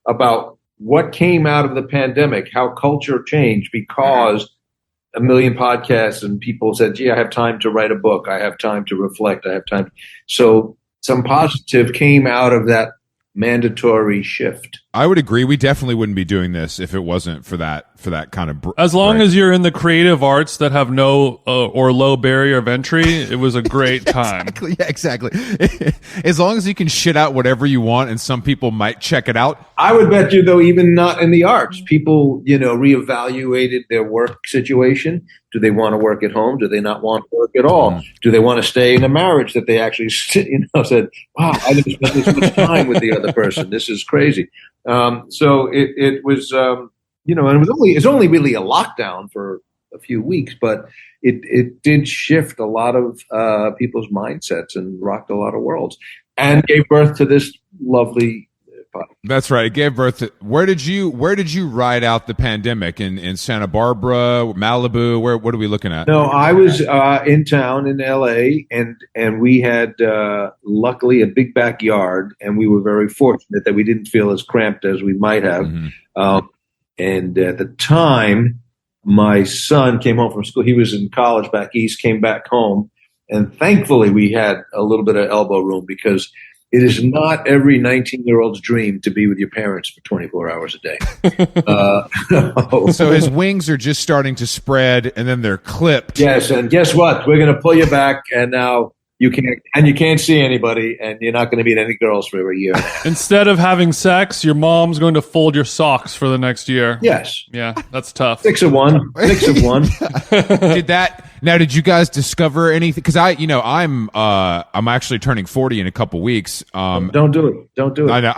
about what came out of the pandemic, how culture changed because a million podcasts and people said, gee, I have time to write a book. I have time to reflect. I have time. So some positive came out of that mandatory shift. I would agree. We definitely wouldn't be doing this if it wasn't for that kind of as long as you're in the creative arts that have no or low barrier of entry, it was a great time. Exactly. As long as you can shit out whatever you want, and some people might check it out. I would bet you, though, even not in the arts, people reevaluated their work situation. Do they want to work at home? Do they not want to work at all? Do they want to stay in a marriage that they actually said, wow, I never spent this much time with the other person. This is crazy. So it was, and it's only really a lockdown for a few weeks, but it did shift a lot of people's mindsets and rocked a lot of worlds and gave birth to this lovely podcast. That's right. It gave birth to, where did you ride out the pandemic? In Santa Barbara, Malibu? What are we looking at? No, I was in town in LA, and we had luckily a big backyard, and we were very fortunate that we didn't feel as cramped as we might have. Mm-hmm. And at the time, my son came home from school. He was in college back east, came back home, and thankfully we had a little bit of elbow room because it is not every 19-year-old's dream to be with your parents for 24 hours a day. So his wings are just starting to spread, and then they're clipped. Yes, and guess what? We're going to pull you back, and now you can't see anybody, and you're not going to meet any girls for a year. Instead of having sex, your mom's going to fold your socks for the next year. Yes. Yeah, that's tough. 6 of one. Did you guys discover anything? Because I'm actually turning 40 in a couple weeks. Don't do it. Don't do it. I know.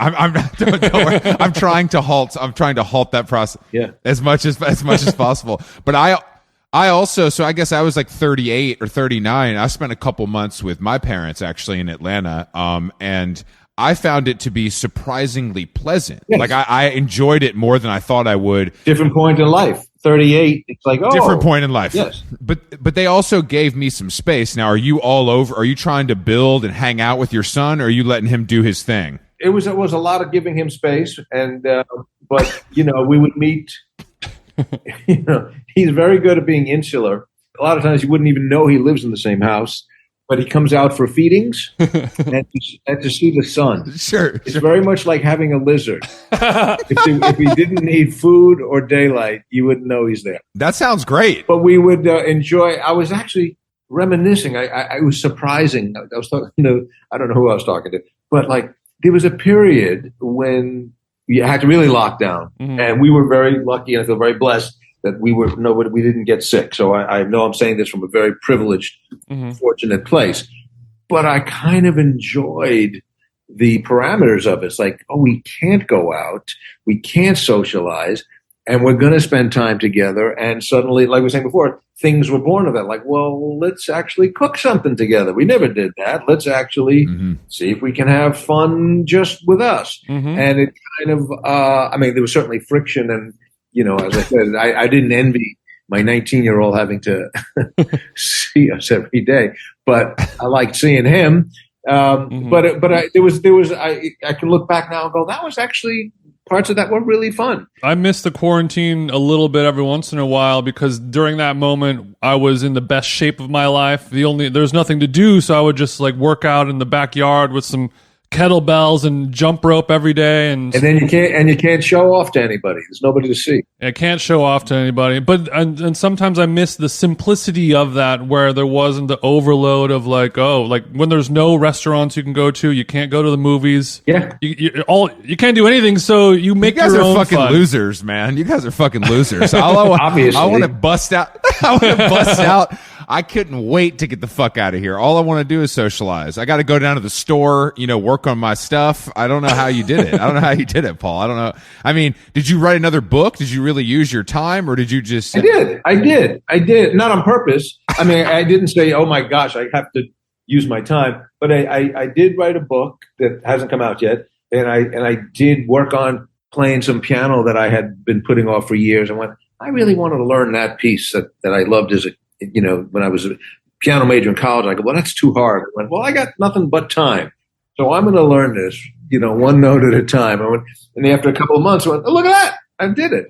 Don't worry. I'm trying to halt that process. Yeah. As much as possible. But I also, so I guess I was like 38 or 39. I spent a couple months with my parents actually in Atlanta. And I found it to be surprisingly pleasant. Yes. Like I enjoyed it more than I thought I would. Different point in life. 38. It's like, different point in life. Yes. But they also gave me some space. Now, are you all over? Are you trying to build and hang out with your son, or are you letting him do his thing? It was a lot of giving him space, and but we would meet. He's very good at being insular. A lot of times you wouldn't even know he lives in the same house, but he comes out for feedings and to see the sun. Sure. It's very much like having a lizard. If he didn't need food or daylight, you wouldn't know he's there. That sounds great. But we would enjoy. I was actually reminiscing. I was surprising. I was talking to, I don't know who I was talking to, but like there was a period when you had to really lock down. Mm-hmm. And we were very lucky, and I feel very blessed that we didn't get sick. So I know I'm saying this from a very privileged, fortunate place, but I kind of enjoyed the parameters of it. It's like, oh, we can't go out, we can't socialize, and we're going to spend time together. And suddenly, like we were saying before, things were born of that. Like, well, let's actually cook something together. We never did that. Let's actually see if we can have fun just with us. And it kind of, there was certainly friction. And, as I said, I didn't envy my 19-year-old having to see us every day, but I liked seeing him. But I can look back now and go, that was actually parts of that were really fun. I miss the quarantine a little bit every once in a while because during that moment I was in the best shape of my life. There's nothing to do, so I would just like work out in the backyard with some kettlebells and jump rope every day, and then you can't show off to anybody. There's nobody to see. I can't show off to anybody, but and sometimes I miss the simplicity of that, where there wasn't the overload of like when there's no restaurants you can go to, you can't go to the movies. Yeah, you can't do anything, so you make you guys your are own fucking fun. Losers, man. You guys are fucking losers. Obviously, I want to bust out. I couldn't wait to get the fuck out of here. All I want to do is socialize. I got to go down to the store, work on my stuff. I don't know how you did it. I don't know how you did it, Paul. I don't know. I mean, did you write another book? Did you really use your time, or did you just? I did. Not on purpose. I mean, I didn't say, "Oh my gosh, I have to use my time," but I did write a book that hasn't come out yet, and I did work on playing some piano that I had been putting off for years. And I really wanted to learn that piece that I loved as when I was a piano major in college. I go, well, that's too hard. I went, well, I got nothing but time, so I'm going to learn this, one note at a time. And after a couple of months, I went, oh, look at that, I did it.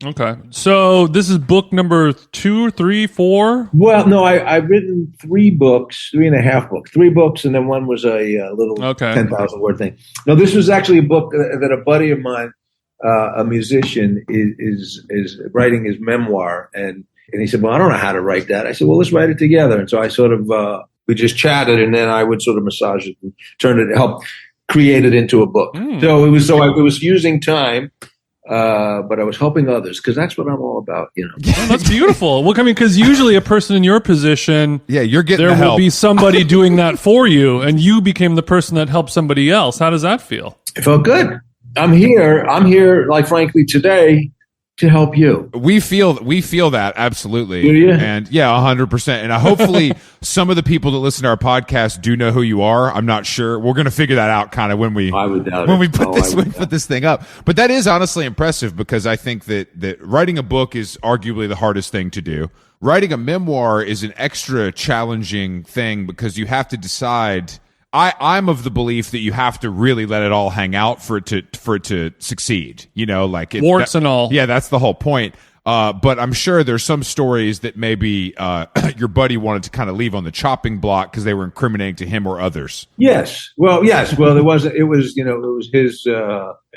Okay, so this is book number 2, 3, 4. Well, no, I've written 3 books, 3.5 books, 3 books, and then one was a little 10,000 word thing. No, this was actually a book that a buddy of mine, a musician, is writing his memoir, and he said, well, I don't know how to write that. I said, well, let's write it together. And so I sort of, we just chatted, and then I would sort of massage it and help create it into a book. So it was using time, but I was helping others, because that's what I'm all about, Well, that's beautiful. Well, because usually a person in your position, you're getting there the help. will be somebody doing that for you, and you became the person that helped somebody else. How does that feel? It felt good. I'm here, like, frankly, today, to help you. We feel that, absolutely. Do you? And 100%. And hopefully some of the people that listen to our podcast do know who you are. I'm not sure. We're going to figure that out kind of when we put this thing up. But that is honestly impressive, because I think that writing a book is arguably the hardest thing to do. Writing a memoir is an extra challenging thing, because you have to decide. I'm of the belief that you have to really let it all hang out for it to succeed. Warts and all. Yeah, that's the whole point. But I'm sure there's some stories that maybe your buddy wanted to kind of leave on the chopping block because they were incriminating to him or others. Yes. Well, it was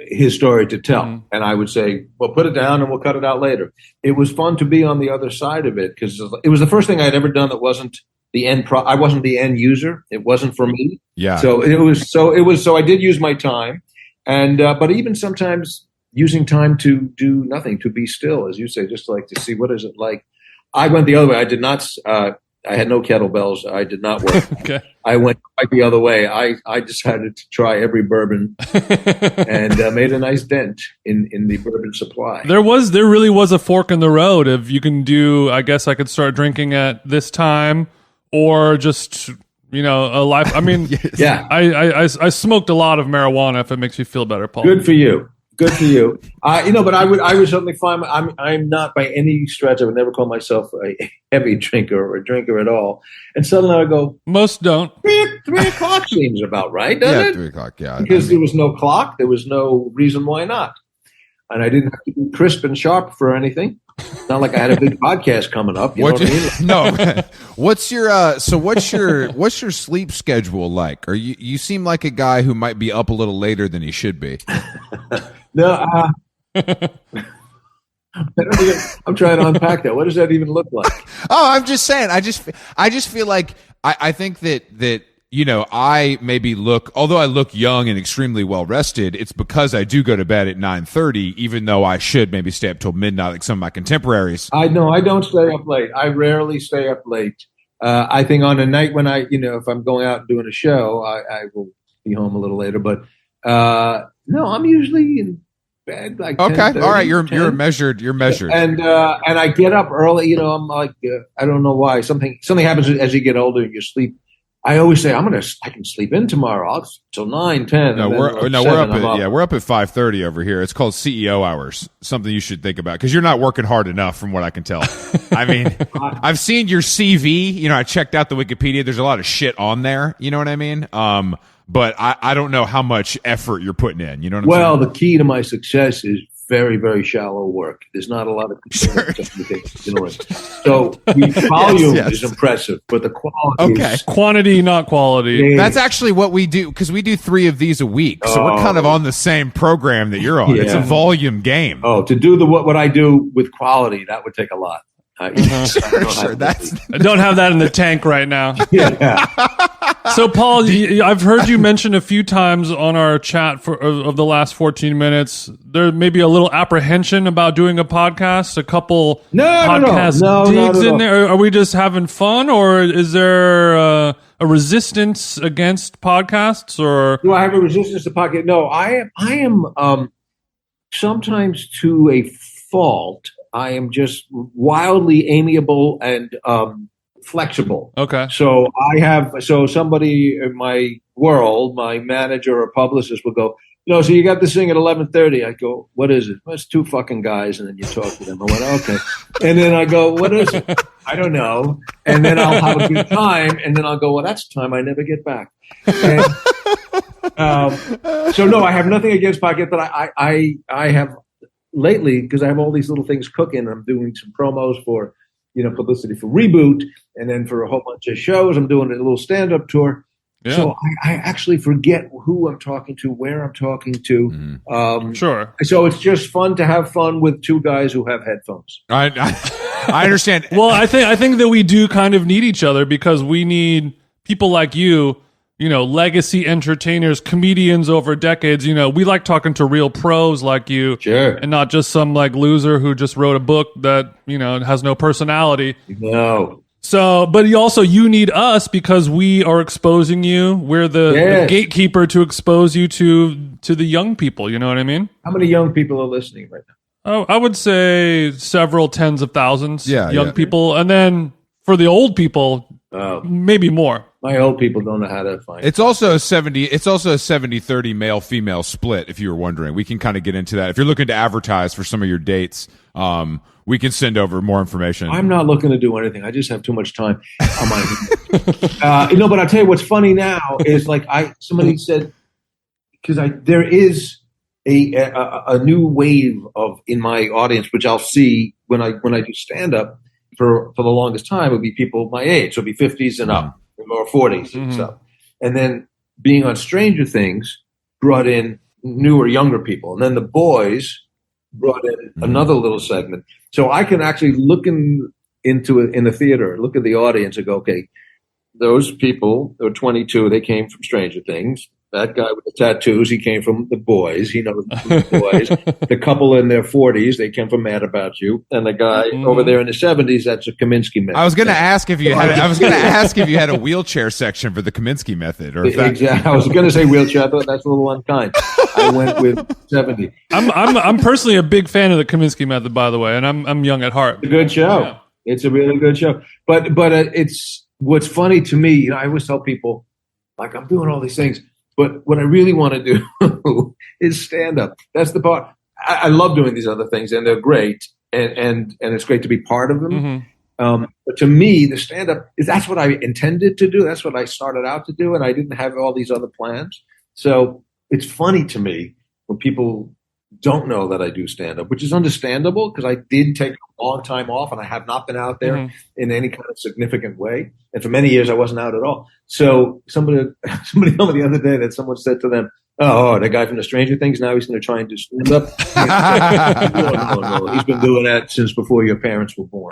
his story to tell, and I would say, well, put it down and we'll cut it out later. It was fun to be on the other side of it, because it was the first thing I had ever done that wasn't the end. I wasn't the end user. It wasn't for me. Yeah. So I did use my time, and but even sometimes using time to do nothing, to be still, as you say, just like to see what is it like. I went the other way. I did not. I had no kettlebells. I did not work. Okay. I went quite the other way. I decided to try every bourbon and made a nice dent in the bourbon supply. There really was a fork in the road. If you can do, I guess I could start drinking at this time, or just, a life. I mean, yeah. I smoked a lot of marijuana, if it makes you feel better, Paul. Good for you. Good for you. But I would certainly find I'm not by any stretch. I would never call myself a heavy drinker or a drinker at all. And suddenly I go, most don't. 3 o'clock seems about right, doesn't it? 3 o'clock. Yeah, because there was no clock. There was no reason why not. And I didn't have to be crisp and sharp for anything. Not like I had a big podcast coming up. You know what I mean? No. What's your sleep schedule like? Or you seem like a guy who might be up a little later than he should be. No, I'm trying to unpack that. What does that even look like? Oh, I'm just saying. I just feel like I think that I maybe although I look young and extremely well rested, it's because I do go to bed at 9:30, even though I should maybe stay up till midnight like some of my contemporaries. I know I don't stay up late. I rarely stay up late. I think on a night when if I'm going out and doing a show, I will be home a little later. But no, I'm usually in bed like okay. 10:30, All right, you're 10. measured. You're measured. And I get up early. I'm like I don't know why something happens as you get older and you sleep. I always say I can sleep in tomorrow till 9, 10. No, we're up at 5:30 over here. It's called CEO hours. Something you should think about because you're not working hard enough, from what I can tell. I mean, I've seen your CV. I checked out the Wikipedia. There's a lot of shit on there. You know what I mean? But I don't know how much effort you're putting in. You know what I'm saying? Well, the key to my success is very, very shallow work. There's not a lot of so the volume is impressive, but the quality is quantity, not quality. Yeah. That's actually what we do because we do 3 of these a week, so we're kind of on the same program that you're on. Yeah. It's a volume game. Oh, to do what I do with quality, that would take a lot. I don't have that in the tank right now. Yeah. So, Paul, I've heard you mention a few times on our chat of the last 14 minutes, there may be a little apprehension about doing a podcast, a couple podcast digs in there. Are we just having fun, or is there a resistance against podcasts? Or do I have a resistance to podcast? No, I am sometimes to a fault. I am just wildly amiable and flexible. Okay. So somebody in my world, my manager or publicist will go, so you got this thing at 11:30. I go, what is it? Well, it's 2 fucking guys. And then you talk to them. I went, okay. And then I go, what is it? I don't know. And then I'll have a good time. And then I'll go, well, that's time I never get back. And, so no, I have nothing against podcasts, but I have lately, because I have all these little things cooking. I'm doing some promos for, publicity for Reboot, and then for a whole bunch of shows. I'm doing a little stand-up tour. Yeah. So I actually forget who I'm talking to, where I'm talking to. Mm-hmm. Sure. So it's just fun to have fun with 2 guys who have headphones. I understand. Well, I think that we do kind of need each other because we need people like you. Legacy entertainers, comedians over decades. We like talking to real pros like you, sure, and not just some like loser who just wrote a book that has no personality. No. So, but you need us because we are exposing you. We're the gatekeeper to expose you to the young people. You know what I mean? How many young people are listening right now? Oh, I would say several tens of thousands. Young people, and then for the old people, maybe more. My old people don't know how to find It's also a 70-30 male female split, if you were wondering. We can kind of get into that. If you're looking to advertise for some of your dates, we can send over more information. I'm not looking to do anything. I just have too much time on my hands. But I'll tell you what's funny now is like somebody said, because there is a new wave in my audience, which I'll see when I do stand up for the longest time, would be people my age. So it'll be 50s and up. Or 40s and stuff. And then being on Stranger Things brought in newer, younger people. And then the boys brought in another little segment. So I can actually look into it in the theater, look at the audience and go, okay, those people are 22, they came from Stranger Things. That guy with the tattoos, he came from The Boys. He knows The Boys. The couple in their 40s, they came from Mad About You. And the guy over there in the 70s, that's a Kaminsky method. I was going to ask if you had a wheelchair section for the Kaminsky method. Or exactly. I was going to say wheelchair. I thought that's a little unkind. I went with 70. I'm personally a big fan of the Kaminsky method, by the way, and I'm young at heart. It's a good show. Yeah. It's a really good show. But it's what's funny to me. I always tell people, like, I'm doing all these things. But what I really want to do is stand up. That's the part. I love doing these other things, and they're great, and it's great to be part of them. Mm-hmm. But to me, the stand up that's what I intended to do. That's what I started out to do, and I didn't have all these other plans. So it's funny to me when people don't know that I do stand up, which is understandable because I did take a long time off and I have not been out there in any kind of significant way. And for many years, I wasn't out at all. So somebody told me the other day that someone said to them, Oh, the guy from the Stranger Things. Now he's going to try and do stand up. No. He's been doing that since before your parents were born.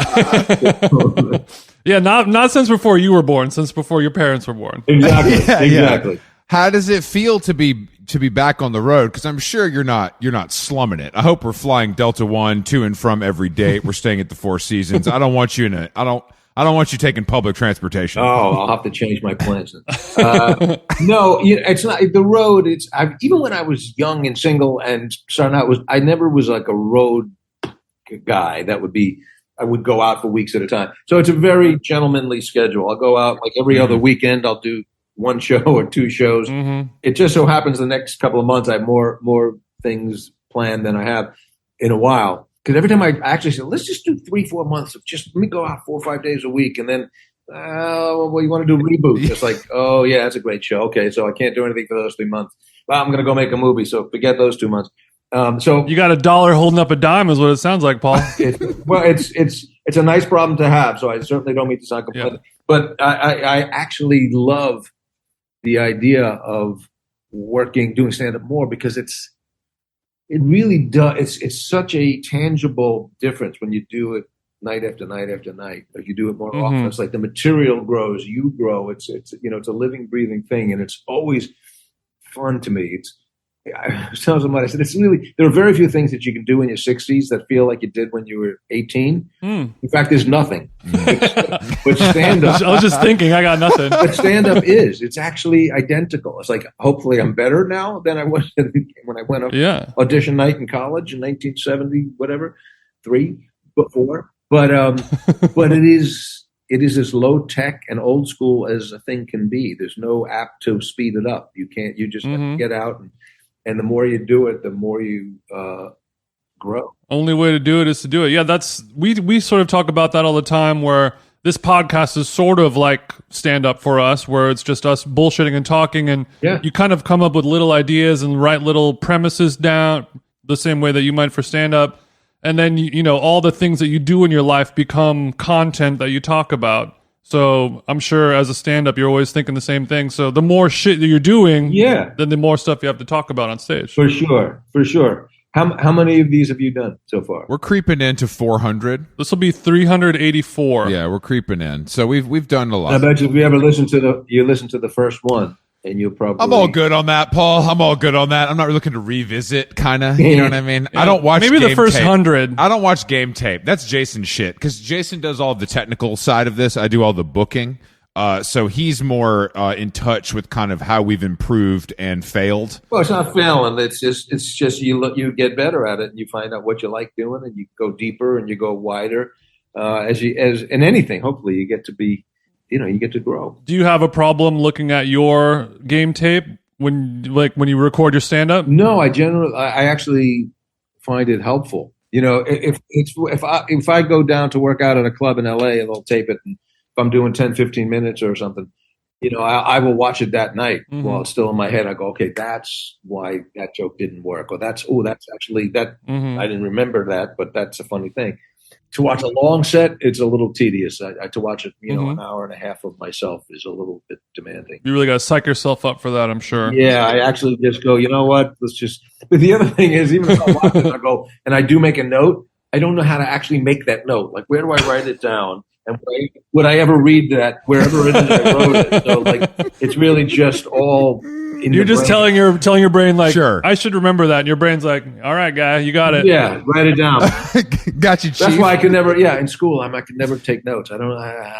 Yeah, not since before you were born. Since before your parents were born. Exactly. Exactly. Yeah. How does it feel to be back on the road? Because I'm sure you're not slumming it. I hope we're flying Delta One to and from every date. We're staying at the Four Seasons. I don't want you I don't want you taking public transportation. Oh, I'll have to change my plans. No, it's not the road. Even when I was young and single and starting out, I never was like a road guy. I would go out for weeks at a time. So it's a very gentlemanly schedule. I'll go out like every other weekend. I'll do one show or two shows. Mm-hmm. It just so happens the next couple of months I have more things planned than I have in a while. Because every time I actually said, let's just do 3-4 months of just let me go out 4 or 5 days a week, and then well, you want to do reboot? It's like, oh yeah, that's a great show. Okay, so I can't do anything for those 3 months. Well, I'm going to go make a movie, so forget those 2 months. So you got $1 holding up a dime, is what it sounds like, Paul. It's a nice problem to have. So I certainly don't mean to sound complaining, but I actually love the idea of doing stand up more because it really does. It's such a tangible difference when you do it night after night after night. Like you do it more often. It's like the material grows, you grow. It's a living, breathing thing, and it's always fun to me. I was telling somebody, I said, there are very few things that you can do in your 60s that feel like you did when you were 18. In fact, there's nothing. But stand-up. I was just thinking, I got nothing. But stand-up it's actually identical. It's like, hopefully I'm better now than I was when I went up audition night in college in 1970, whatever, 4. But it is as low tech and old school as a thing can be. There's no app to speed it up. You just have to get out and the more you do it, the more you grow. Only way to do it is to do it. Yeah, we sort of talk about that all the time, where this podcast is sort of like stand up for us, where it's just us bullshitting and talking, and you kind of come up with little ideas and write little premises down the same way that you might for stand up, and then all the things that you do in your life become content that you talk about. So I'm sure as a stand-up, you're always thinking the same thing. So the more shit that you're doing, then the more stuff you have to talk about on stage. For sure. How many of these have you done so far? We're creeping into 400. This will be 384. Yeah, we're creeping in. So we've done a lot. I bet you if you ever listen to the first one, and you'll probably. I'm all good on that, Paul. I'm all good on that. I'm not really looking to revisit, kind of. You know what I mean? I don't watch maybe the first 100. I don't watch game tape. That's Jason's shit, because Jason does all the technical side of this. I do all the booking. So he's more in touch with kind of how we've improved and failed. Well, it's not failing. It's just you get better at it, and you find out what you like doing, and you go deeper and you go wider. As in anything, hopefully you get to be. You get to grow. Do you have a problem looking at your game tape when you record your stand-up? No, I actually find it helpful. If I go down to work out at a club in LA and they'll tape it, and if I'm doing 10, 15 minutes or something, I will watch it that night while it's still in my head. I go, okay, that's why that joke didn't work, or that's actually that I didn't remember that, but that's a funny thing. To watch a long set, it's a little tedious. To watch it, an hour and a half of myself is a little bit demanding. You really got to psych yourself up for that, I'm sure. Yeah, I actually just go, you know what? Let's just. But the other thing is, even if I watch it, I go, and I do make a note, I don't know how to actually make that note. Like, where do I write it down? And would I ever read that wherever it is I wrote it? So, it's really just all. You're just telling your brain, like, sure, I should remember that. And your brain's like, all right, guy, you got it. Yeah, write it down. Got you, Chief. That's why I could never, in school, I could never take notes. I don't know.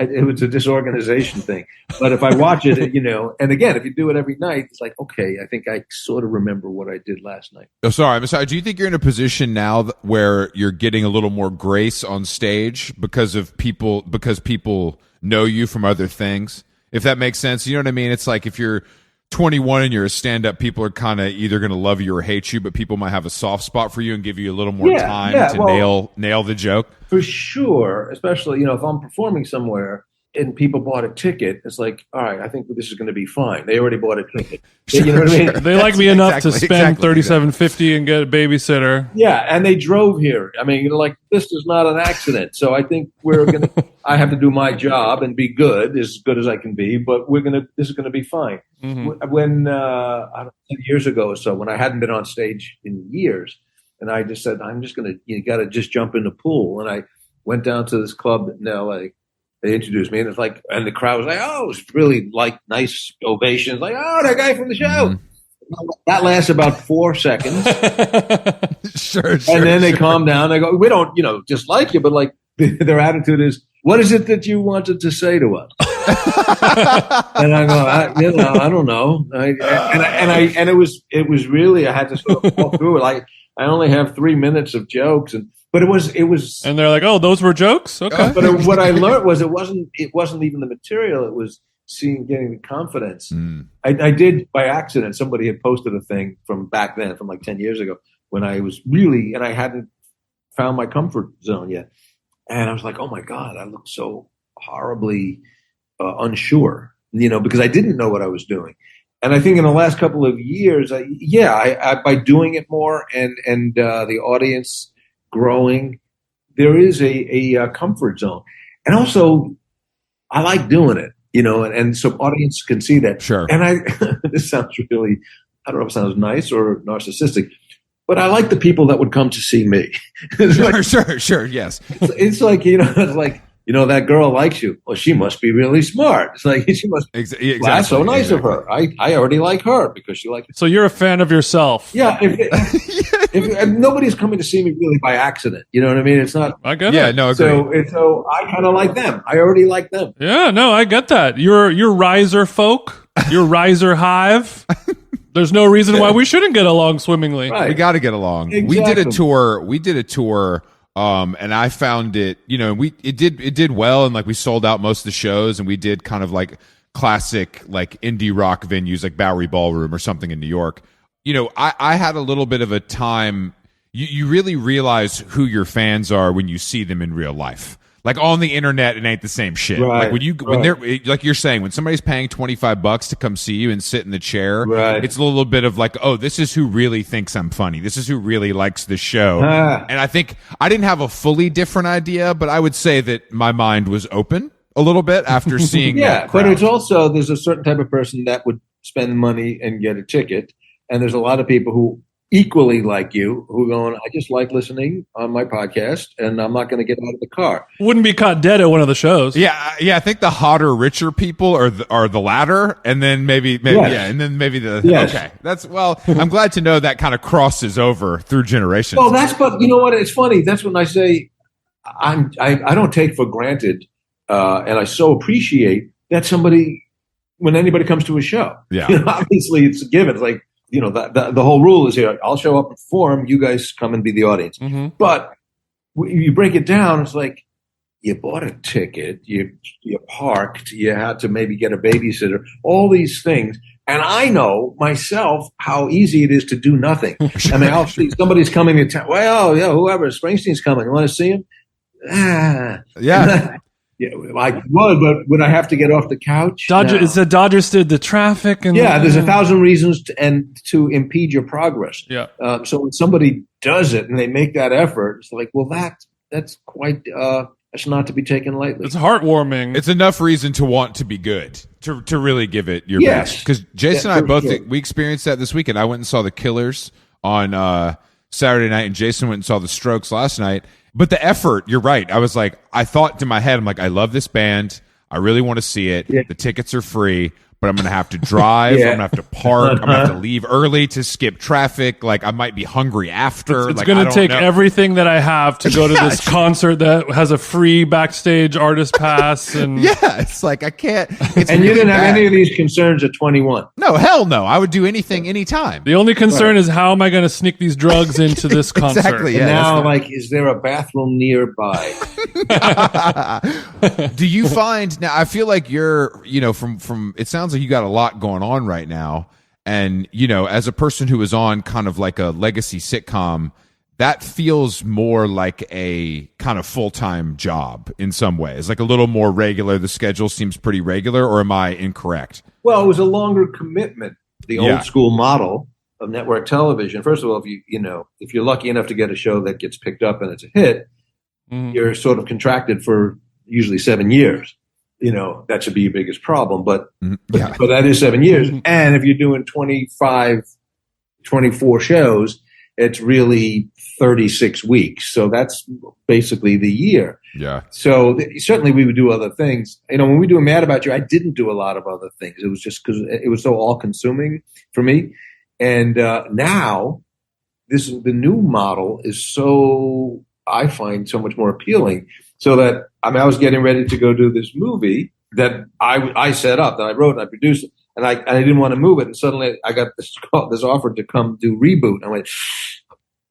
It was a disorganization thing. But if I watch it, and again, if you do it every night, it's like, okay, I think I sort of remember what I did last night. Oh, sorry. Do you think you're in a position now where you're getting a little more grace on stage because people know you from other things? If that makes sense. You know what I mean? It's like if you're 21 and you're a stand-up, people are kind of either going to love you or hate you, but people might have a soft spot for you and give you a little more time to nail the joke. For sure, especially if I'm performing somewhere and people bought a ticket, it's like, all right, I think this is going to be fine. They already bought a ticket. Sure, you know what I mean? They like me enough to spend $37.50 and get a babysitter. Yeah, and they drove here. I mean, this is not an accident. So I think we're going to. I have to do my job and be as good as I can be, but this is going to be fine. Mm-hmm. When, I don't know, 10 years ago or so, when I hadn't been on stage in years, and I just said, you got to just jump in the pool. And I went down to this club in LA. They introduced me, and it's like, and the crowd was like, oh, it was really like nice ovations, like, oh, that guy from the show. Mm-hmm. That lasts about 4 seconds. Sure. And then they calm down. They go, we don't, dislike you, but like their attitude is, what is it that you wanted to say to us? And I go, I don't know. And it was really, I had to sort of walk through it. Like, I only have 3 minutes of jokes, but it was. And they're like, oh, those were jokes? Okay. But what I learned was it wasn't even the material. It was getting the confidence. I did by accident. Somebody had posted a thing from back then, from like 10 years ago, when I was really, and I hadn't found my comfort zone yet. And I was like, oh my God, I look so horribly unsure, because I didn't know what I was doing. And I think in the last couple of years, I by doing it more and the audience growing, there is a comfort zone. And also, I like doing it, and so audience can see that. Sure. And this sounds really, I don't know if it sounds nice or narcissistic, but I like the people that would come to see me. Sure, yes. It's like, it's like, that girl likes you. Well, she must be really smart. It's like, she must. Exactly. Well, that's so nice of her. I already like her because she likes it. So you're a fan of yourself. Yeah. If nobody's coming to see me really by accident. You know what I mean? It's not. I get it. Yeah, no, agree. So I kind of like them. I already like them. Yeah, no, I get that. You're Reiser folk. You're Reiser hive. There's no reason why we shouldn't get along swimmingly. Right. We got to get along. Exactly. We did a tour. And I found it, it did well, and like we sold out most of the shows, and we did kind of like classic like indie rock venues like Bowery Ballroom or something in New York. I had a little bit of a time. You really realize who your fans are when you see them in real life. Like on the internet, it ain't the same shit. Right, when they're like you're saying, when somebody's paying $25 to come see you and sit in the chair, right. It's a little bit of like, oh, this is who really thinks I'm funny. This is who really likes the show. And I think I didn't have a fully different idea, but I would say that my mind was open a little bit after seeing that crowd. But it's also, there's a certain type of person that would spend money and get a ticket, and there's a lot of people who equally like you who are going, I just like listening on my podcast, and I'm not going to get out of the car. Wouldn't be caught dead at one of the shows. Yeah. I think the hotter, richer people are the latter, and then maybe yes. And then maybe the yes. Okay. That's I'm glad to know that kind of crosses over through generations. Well, but you know what? It's funny. That's when I say I don't take for granted, and I so appreciate that when anybody comes to a show. Yeah. Obviously, it's a given. It's like, the whole rule is here. I'll show up and perform. You guys come and be the audience. Mm-hmm. But you break it down. It's like you bought a ticket, you parked, you had to maybe get a babysitter, all these things. And I know myself how easy it is to do nothing. I mean, I'll see somebody's coming to town. Well, yeah, whoever, Springsteen's coming. You want to see him? Yeah. Yeah, I would, but would I have to get off the couch? It's the Dodgers stood the traffic, and there's 1,000 reasons to impede your progress. Yeah. So when somebody does it and they make that effort, it's like, well, that's quite that's not to be taken lightly. It's heartwarming. It's enough reason to want to be good, to really give it your best. Because Jason and I both we experienced that this weekend. I went and saw the Killers on Saturday night, and Jason went and saw the Strokes last night. But the effort, you're right. I was like, I thought to my head, I'm like, I love this band. I really want to see it. Yeah. The tickets are free, but I'm going to have to drive. I'm going to have to park. I'm going to have to leave early to skip traffic. Like, I might be hungry after. It's going to take everything that I have to go to this concert that has a free backstage artist pass. And it's like, I can't. And you didn't have any of these concerns at 21. No, hell no. I would do anything, anytime. The only concern is how am I going to sneak these drugs into this concert? Exactly. Yeah, now, is there a bathroom nearby? Do you find now? I feel like you're, from it sounds like you got a lot going on right now, and as a person who is on kind of like a legacy sitcom, that feels more like a kind of full-time job in some ways, like a little more regular. The schedule seems pretty regular, or am I incorrect? Well, it was a longer commitment. The old school model of network television. First of all, if you're lucky enough to get a show that gets picked up and it's a hit, you're sort of contracted for usually 7 years. That should be your biggest problem, but Yeah. but that is 7 years. And if you're doing 25, 24 shows, it's really 36 weeks. So that's basically the year. Yeah. So certainly we would do other things. When we do Mad About You, I didn't do a lot of other things. It was just because it was so all consuming for me. And now the new model is so, I find, so much more appealing. So that, I was getting ready to go do this movie that I set up, that I wrote and I produced it, and I didn't want to move it. And suddenly I got this offer to come do Reboot. And I went,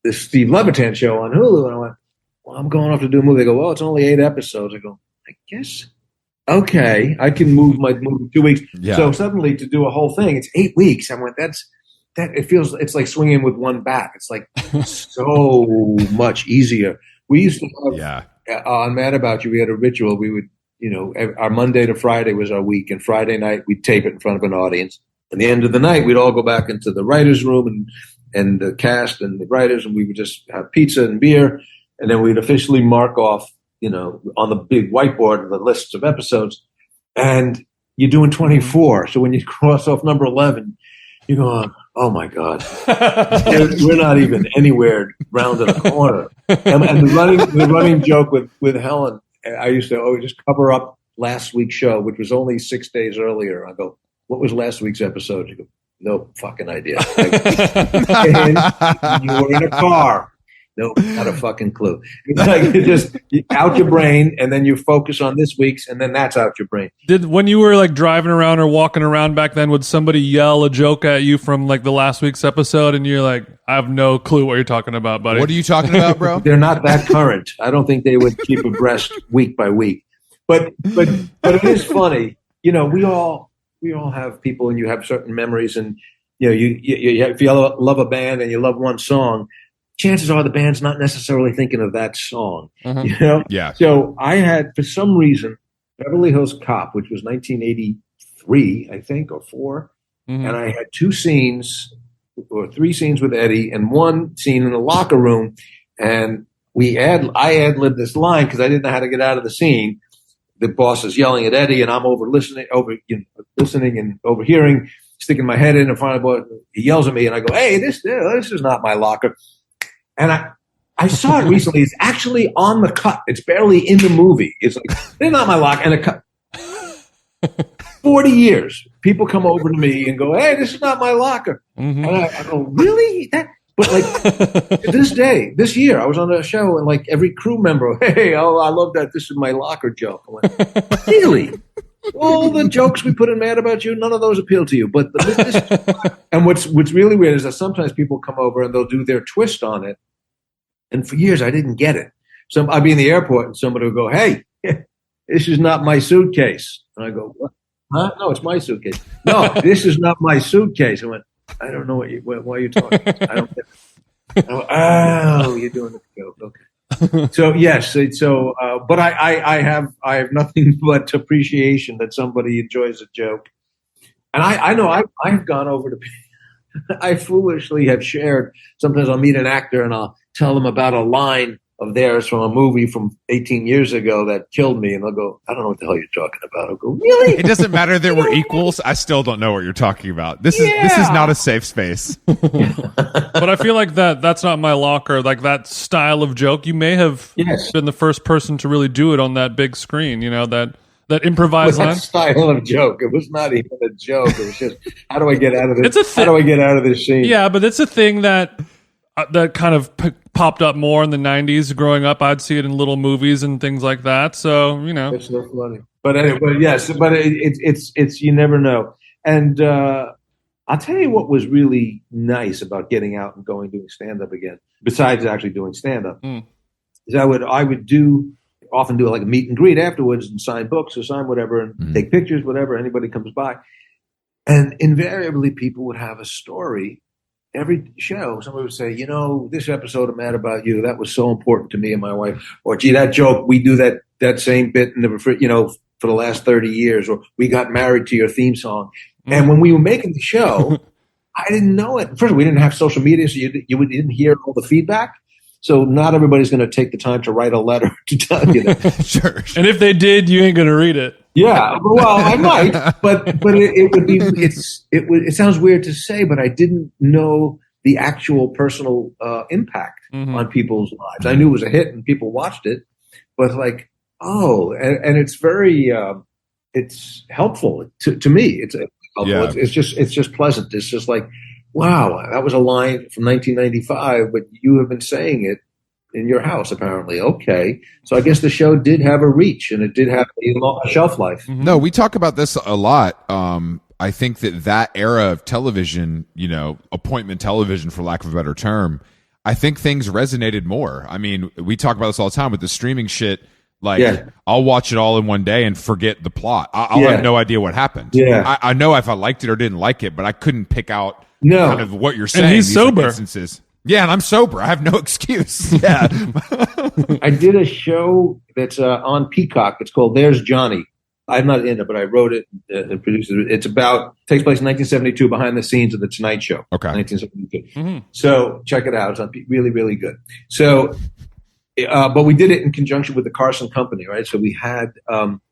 this Steve Levitan show on Hulu. And I went, well, I'm going off to do a movie. They go, well, it's only 8 episodes. I go, I guess, okay, I can move my movie 2 weeks. Yeah. So suddenly to do a whole thing, it's 8 weeks. I went, it's like swinging with one bat. It's like so much easier. We used to have, on Mad About You, we had a ritual. We would, our Monday to Friday was our week, and Friday night we'd tape it in front of an audience. At the end of the night, we'd all go back into the writer's room and the cast and the writers, and we would just have pizza and beer, and then we'd officially mark off, on the big whiteboard, the lists of episodes, and you're doing 24. So when you cross off number 11, you're going, oh my God, we're not even anywhere round the corner. And the running joke with Helen, I used to always just cover up last week's show, which was only 6 days earlier. I go, what was last week's episode? You go, no fucking idea. And you were in a car. No, not a fucking clue. It's like you just out your brain, and then you focus on this week's, and then that's out your brain. When you were like driving around or walking around back then, would somebody yell a joke at you from like the last week's episode, and you're like, I have no clue what you're talking about, buddy? What are you talking about, bro? They're not that current. I don't think they would keep abreast week by week. But it is funny. We all have people, and you have certain memories, and if you love a band and you love one song, chances are the band's not necessarily thinking of that song. Yeah. So I had, for some reason, Beverly Hills Cop, which was 1983, I think, or 4, and I had 2 scenes or 3 scenes with Eddie and 1 scene in the locker room, and I ad-libbed this line because I didn't know how to get out of the scene. The boss is yelling at Eddie, and I'm listening and overhearing, sticking my head in front of the boy. He yells at me, and I go, "Hey, this is not my locker." And I saw it recently. It's actually on the cut. It's barely in the movie. It's like, they're not my locker. And a cut. 40 years, people come over to me and go, "Hey, this is not my locker." And I go, "Really?" But like this year, I was on a show, and like every crew member, "Hey, I love that. This is my locker joke." I went, "Really? All the jokes we put in Mad About You, none of those appeal to you." But and what's really weird is that sometimes people come over and they'll do their twist on it. And for years, I didn't get it. So I'd be in the airport, and somebody would go, "Hey, this is not my suitcase." And I go, "What? Huh? No, it's my suitcase." "No, this is not my suitcase." I went, "I don't know why are you talking. I don't get it." I went, "Oh, you're doing the joke. Okay." So yes, but I have nothing but appreciation that somebody enjoys a joke, and I know I've gone over to. I foolishly have shared. Sometimes I'll meet an actor and I'll tell them about a line of theirs from a movie from 18 years ago that killed me, and they'll go, "I don't know what the hell you're talking about." I'll go, "Really?" It doesn't matter that we're equals. I still don't know what you're talking about. This is not a safe space. But I feel like that's not my locker. Like that style of joke, you may have been the first person to really do it on that big screen. That improvised line. Style of joke. It was not even a joke. It was just, how do I get out of this? How do I get out of this scene? Yeah, but it's a thing that kind of popped up more in the 90s. Growing up, I'd see it in little movies and things like that. So, It's so funny. But anyway, yes, but it's you never know. And I'll tell you what was really nice about getting out and doing stand-up again, besides actually doing stand-up, is I would often do like a meet and greet afterwards and sign books or sign whatever and take pictures, whatever, anybody comes by. And invariably people would have a story. Every show, somebody would say, "This episode of Mad About You, that was so important to me and my wife." Or, "Gee, that joke, we do that same bit in the, for the last 30 years." Or, "We got married to your theme song." And when we were making the show, I didn't know it. First of all, we didn't have social media, so you didn't hear all the feedback. So not everybody's going to take the time to write a letter to tell you that. Sure. And if they did, you ain't going to read it. Yeah, well, I might, but it would be it sounds weird to say, but I didn't know the actual personal impact on people's lives. I knew it was a hit and people watched it, but like, and it's very it's helpful to me. It's helpful. Yeah. It's just pleasant. It's just like, wow, that was a line from 1995, but you have been saying it in your house, apparently. Okay. So I guess the show did have a reach and it did have a shelf life. No, we talk about this a lot. I think that era of television, appointment television, for lack of a better term, I think things resonated more. I mean, we talk about this all the time with the streaming shit. Like, I'll watch it all in one day and forget the plot. I'll have no idea what happened. Yeah. I know if I liked it or didn't like it, but I couldn't pick out kind of what you're saying. And he's sober. Instances. Yeah, and I'm sober. I have no excuse. Yeah. I did a show that's on Peacock. It's called There's Johnny. I'm not in it, but I wrote it and produced it. It's takes place in 1972, behind the scenes of The Tonight Show. Okay. 1972. So check it out. It's really, really good. So, but we did it in conjunction with the Carson Company, right? So we had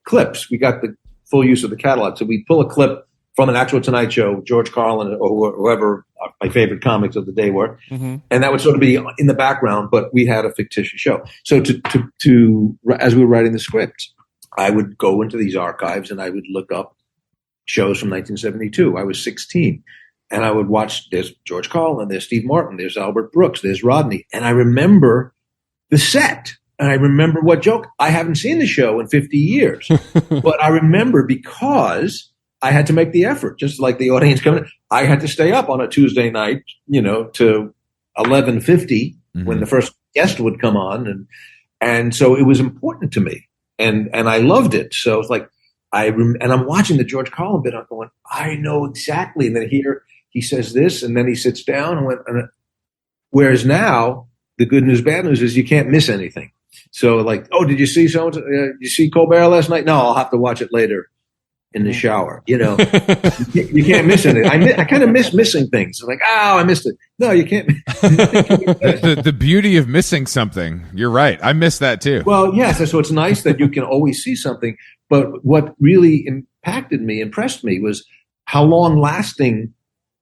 clips. We got the full use of the catalog. So we pull a clip from an actual Tonight Show, George Carlin or whoever my favorite comics of the day were, and that would sort of be in the background. But we had a fictitious show. So to as we were writing the script, I would go into these archives and I would look up shows from 1972. I was 16, and I would watch. There's George Carlin, there's Steve Martin, there's Albert Brooks, there's Rodney, and I remember the set. And I remember what joke. I haven't seen the show in 50 years, but I remember because I had to make the effort, just like the audience coming. I had to stay up on a Tuesday night, to 11:50 when the first guest would come on, and so it was important to me, and I loved it. So it's like and I'm watching the George Carlin bit. I'm going, I know exactly. And then here he says this, and then he sits down and went. Whereas now the good news, bad news is you can't miss anything. So like, oh, did you see so? Did you see Colbert last night? No, I'll have to watch it later in the shower. You can't miss anything. I kind of miss missing things. Like, I missed it. No, you can't. the beauty of missing something. You're right. I miss that too. Well, yes. So it's nice that you can always see something. But what really impressed me was how long lasting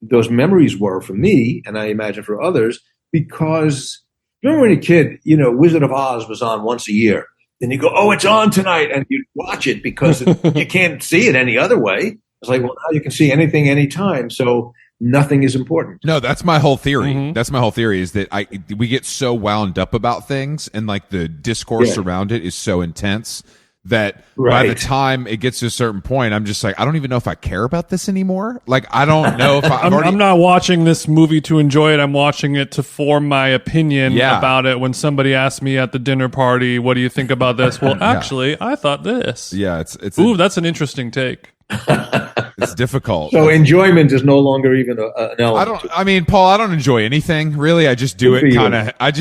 those memories were for me, and I imagine for others, because remember when a kid, Wizard of Oz was on once a year. And you go, oh, it's on tonight, and you watch it because you can't see it any other way. It's like, well, now you can see anything, anytime, so nothing is important. No, that's my whole theory. That's my whole theory is that we get so wound up about things, and like the discourse around it is so intense that by the time it gets to a certain point, I'm just like, I don't even know if I care about this anymore. Like, I don't know if I'm not watching this movie to enjoy it. I'm watching it to form my opinion about it. When somebody asks me at the dinner party, what do you think about this? Well, actually, I thought this. Yeah, that's an interesting take. It's difficult. So enjoyment is no longer even an element. Paul, I don't enjoy anything really. I just do it kind of. I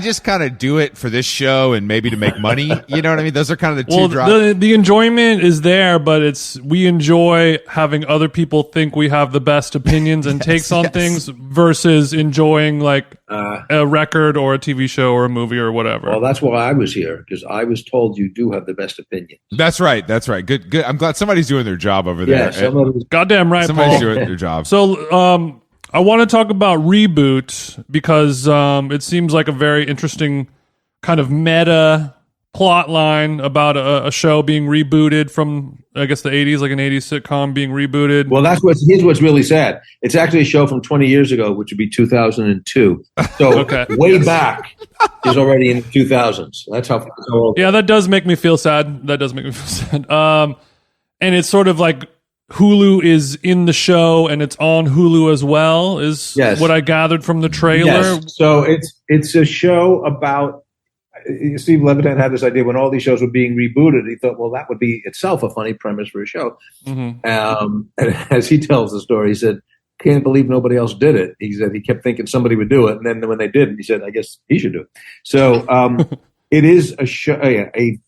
just kind of do it for this show and maybe to make money. You know what I mean? Those are kind of the two drops. The enjoyment is there, but we enjoy having other people think we have the best opinions and takes on things versus enjoying like a record or a TV show or a movie or whatever. Well, that's why I was here, because I was told you do have the best opinions. That's right. Good. I'm glad somebody's doing their job over there. Yeah, goddamn right, somebody's Paul. doing their job. So, I want to talk about Reboot because it seems like a very interesting kind of meta plot line about a show being rebooted from, I guess, the 80s, like an 80s sitcom being rebooted. Well, here's what's really sad. It's actually a show from 20 years ago, which would be 2002. So way back is already in the 2000s. That's how old. Yeah, that does make me feel sad. And it's sort of like Hulu is in the show and it's on Hulu as well, is what I gathered from the trailer. Yes. So it's a show about Steve Levitan had this idea when all these shows were being rebooted. He thought, well, that would be itself a funny premise for a show. And as he tells the story, he said, can't believe nobody else did it. He said he kept thinking somebody would do it. And then when they did, he said, I guess he should do it. So it is a show, a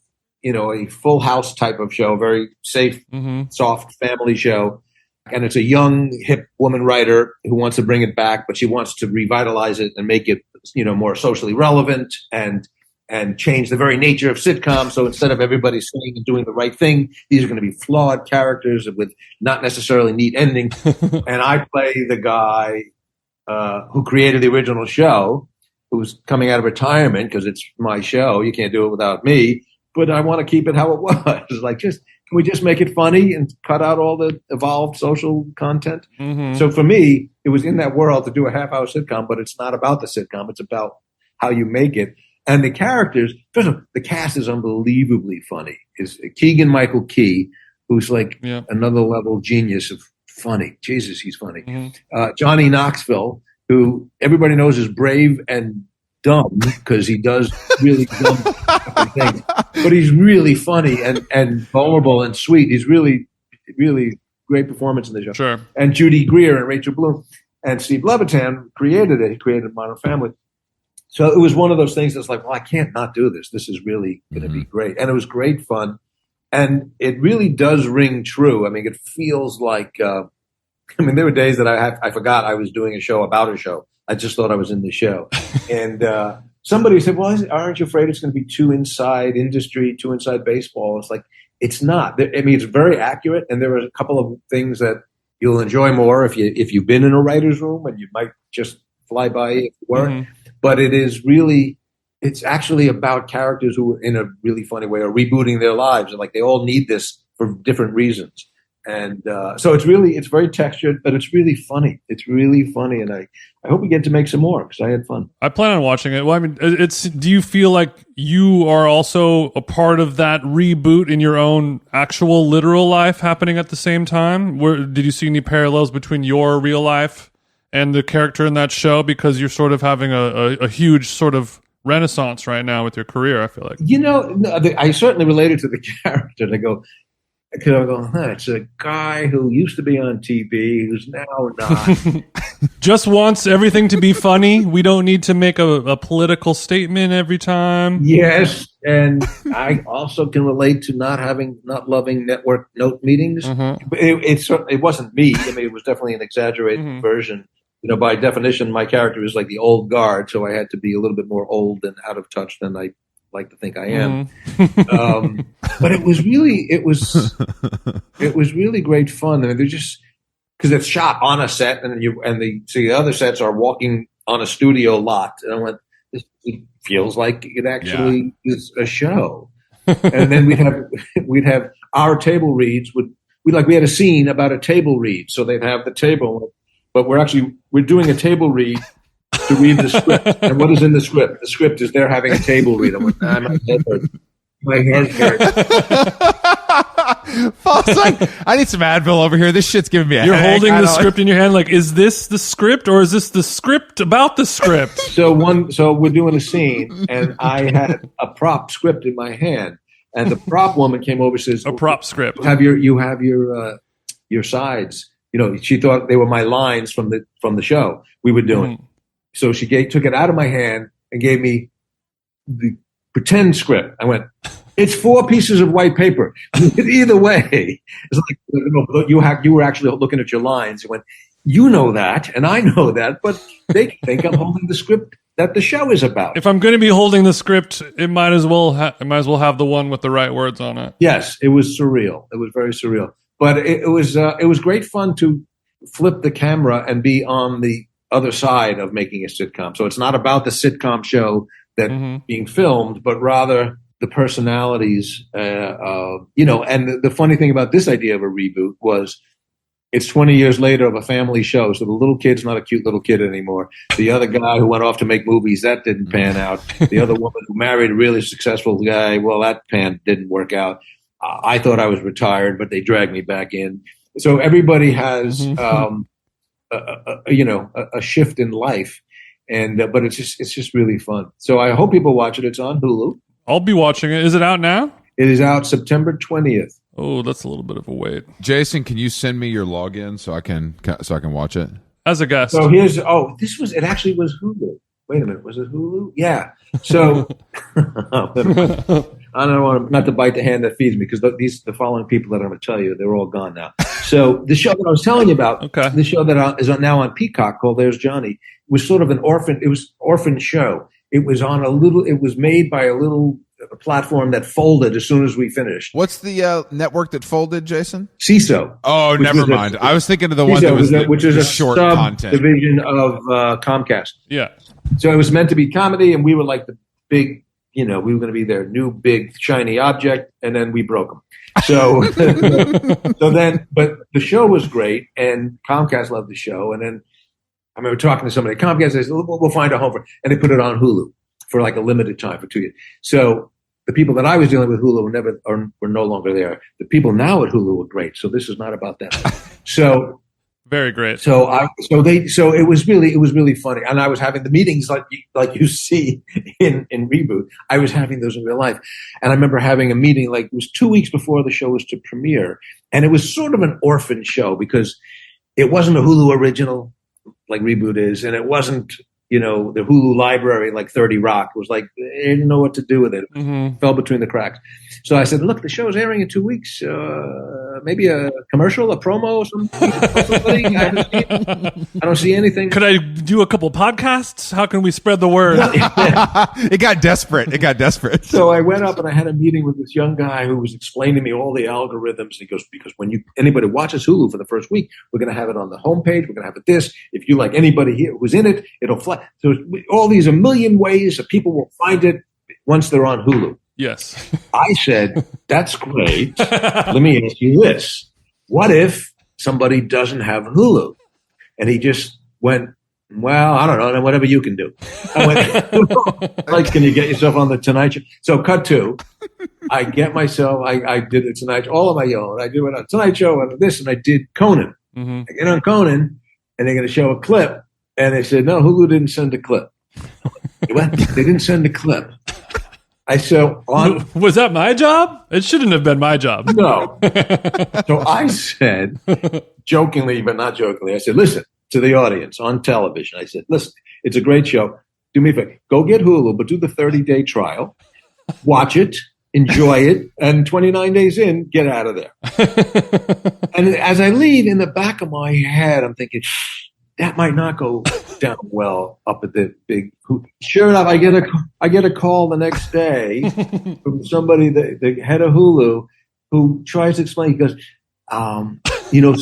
Full House type of show, very safe, soft family show. And it's a young, hip woman writer who wants to bring it back, but she wants to revitalize it and make it more socially relevant and change the very nature of sitcoms. So instead of everybody saying and doing the right thing, these are going to be flawed characters with not necessarily neat endings. And I play the guy who created the original show, who's coming out of retirement because it's my show. You can't do it without me. But I want to keep it how it was. Like, can we just make it funny and cut out all the evolved social content? Mm-hmm. So for me, it was in that world to do a half-hour sitcom, but it's not about the sitcom. It's about how you make it. And the characters, first of all, the cast is unbelievably funny. Is Keegan-Michael Key, who's like another level genius of funny. Jesus, he's funny. Mm-hmm. Johnny Knoxville, who everybody knows is brave and dumb because he does really dumb things, but he's really funny and vulnerable and sweet. He's really, really great performance in the show. Sure. And Judy Greer and Rachel Bloom and Steve Levitan created it. He created Modern Family. So it was one of those things that's like, well, I can't not do this. This is really going to be great. And it was great fun. And it really does ring true. I mean, it feels like, there were days that I forgot I was doing a show about a show. I just thought I was in the show. And somebody said, well, aren't you afraid it's going to be too inside industry, too inside baseball? It's like, it's not. I mean, it's very accurate. And there are a couple of things that you'll enjoy more if you've been in a writer's room, and you might just fly by if you weren't. Mm-hmm. But it's actually about characters who, in a really funny way, are rebooting their lives. And like, they all need this for different reasons. And so it's very textured, but it's really funny. It's really funny, and I hope we get to make some more because I had fun. I plan on watching it. Well, I mean, do you feel like you are also a part of that reboot in your own actual literal life happening at the same time? Did you see any parallels between your real life and the character in that show? Because you're sort of having a huge sort of renaissance right now with your career, I feel like. I certainly related to the character. And I go, it's a guy who used to be on TV who's now not. Just wants everything to be funny. We don't need to make a political statement every time. Yes, and I also can relate to not loving network note meetings. Mm-hmm. It wasn't me. I mean, it was definitely an exaggerated version. By definition, my character is like the old guard, so I had to be a little bit more old and out of touch than I like to think I am. But it was really great fun. I mean, they're just, because it's shot on a set, and the other sets are walking on a studio lot. And I went, it feels like it actually is a show. And then we'd have our table reads we had a scene about a table read. So they'd have the table, but we're doing a table read to read the script. And what is in the script? The script is they're having a table read. I'm like, my head hurts. Paul's like, I need some Advil over here. This shit's giving me a You're headache. holding the script in your hand like, is this the script or is this the script about the script? So we're doing a scene, and I had a prop script in my hand, and the prop woman came over and says, a prop script. You have your sides. She thought they were my lines from the show we were doing. Mm. So she took it out of my hand and gave me the pretend script. I went, it's 4 pieces of white paper. Either way, it's like, you were actually looking at your lines. You went, you know that, and I know that, but they think I'm holding the script that the show is about. If I'm going to be holding the script, it might as well have the one with the right words on it. Yes, it was surreal. It was very surreal, but it was great fun to flip the camera and be on the other side of making a sitcom. So it's not about the sitcom show that's being filmed, but rather the personalities, and the funny thing about this idea of a reboot was it's 20 years later of a family show. So the little kid's not a cute little kid anymore. The other guy who went off to make movies, that didn't pan out. The other woman who married a really successful guy, well, that didn't work out. I thought I was retired, but they dragged me back in. So everybody has, a shift in life, but it's just really fun. So I hope people watch it. It's on Hulu. I'll be watching it. Is it out now? It is out September 20th. Oh, that's a little bit of a wait. Jason, can you send me your login so I can watch it as a guest? So it actually was Hulu. Wait a minute, was it Hulu? Yeah. So I don't want not to bite the hand that feeds me, because the following people that I'm going to tell you, they're all gone now. So the show that I was telling you about, the show that is now on Peacock called There's Johnny, was sort of an orphan. It was orphan show. It was on it was made by a little platform that folded as soon as we finished. What's the network that folded, Jason? CISO. Oh, never mind. I was thinking of the one that was which is a short sub content division of Comcast. Yeah. So it was meant to be comedy, and we were like the big, we were going to be their new big shiny object, and then we broke them. So, but the show was great, and Comcast loved the show. And then I remember talking to somebody at Comcast. They said, "We'll find a home for," and they put it on Hulu for like a limited time for 2 years. So the people that I was dealing with Hulu were no longer there. The people now at Hulu were great. So this is not about them. So very great. So it was really funny. And I was having the meetings like you see in Reboot. I was having those in real life. And I remember having a meeting, like it was 2 weeks before the show was to premiere. And it was sort of an orphan show because it wasn't a Hulu original like Reboot is, and it wasn't, the Hulu library like 30 Rock. It was like, they didn't know what to do with it. Mm-hmm. Fell between the cracks. So I said, look, the show's airing in 2 weeks. Maybe a commercial, a promo or something. I don't see anything. Could I do a couple podcasts? How can we spread the word? It got desperate. So I went up and I had a meeting with this young guy who was explaining to me all the algorithms. He goes, because when anybody watches Hulu for the first week, we're going to have it on the homepage. We're going to have it this. If you like anybody here who's in it, it'll fly. So all these a million ways that people will find it once they're on Hulu. Yes. I said, that's great. Let me ask you this. What if somebody doesn't have Hulu? And he just went, well, I don't know, whatever you can do. I went, like, can you get yourself on the Tonight Show? So cut to, I get myself, I did the Tonight Show, all of my own. I do it on Tonight Show and this, and I did Conan. Mm-hmm. I get on Conan, and they're going to show a clip. And they said, no, Hulu didn't send a clip. What? They didn't send a clip. I said, was that my job? It shouldn't have been my job. No. So I said, jokingly, but not jokingly, I said, listen to the audience on television. I said, listen, it's a great show. Do me a favor. Go get Hulu, but do the 30-day trial. Watch it. Enjoy it. And 29 days in, get out of there. And as I leave, in the back of my head, I'm thinking, that might not go down well up at the big. Sure enough, I get a call the next day from somebody, the head of Hulu, who tries to explain. He goes,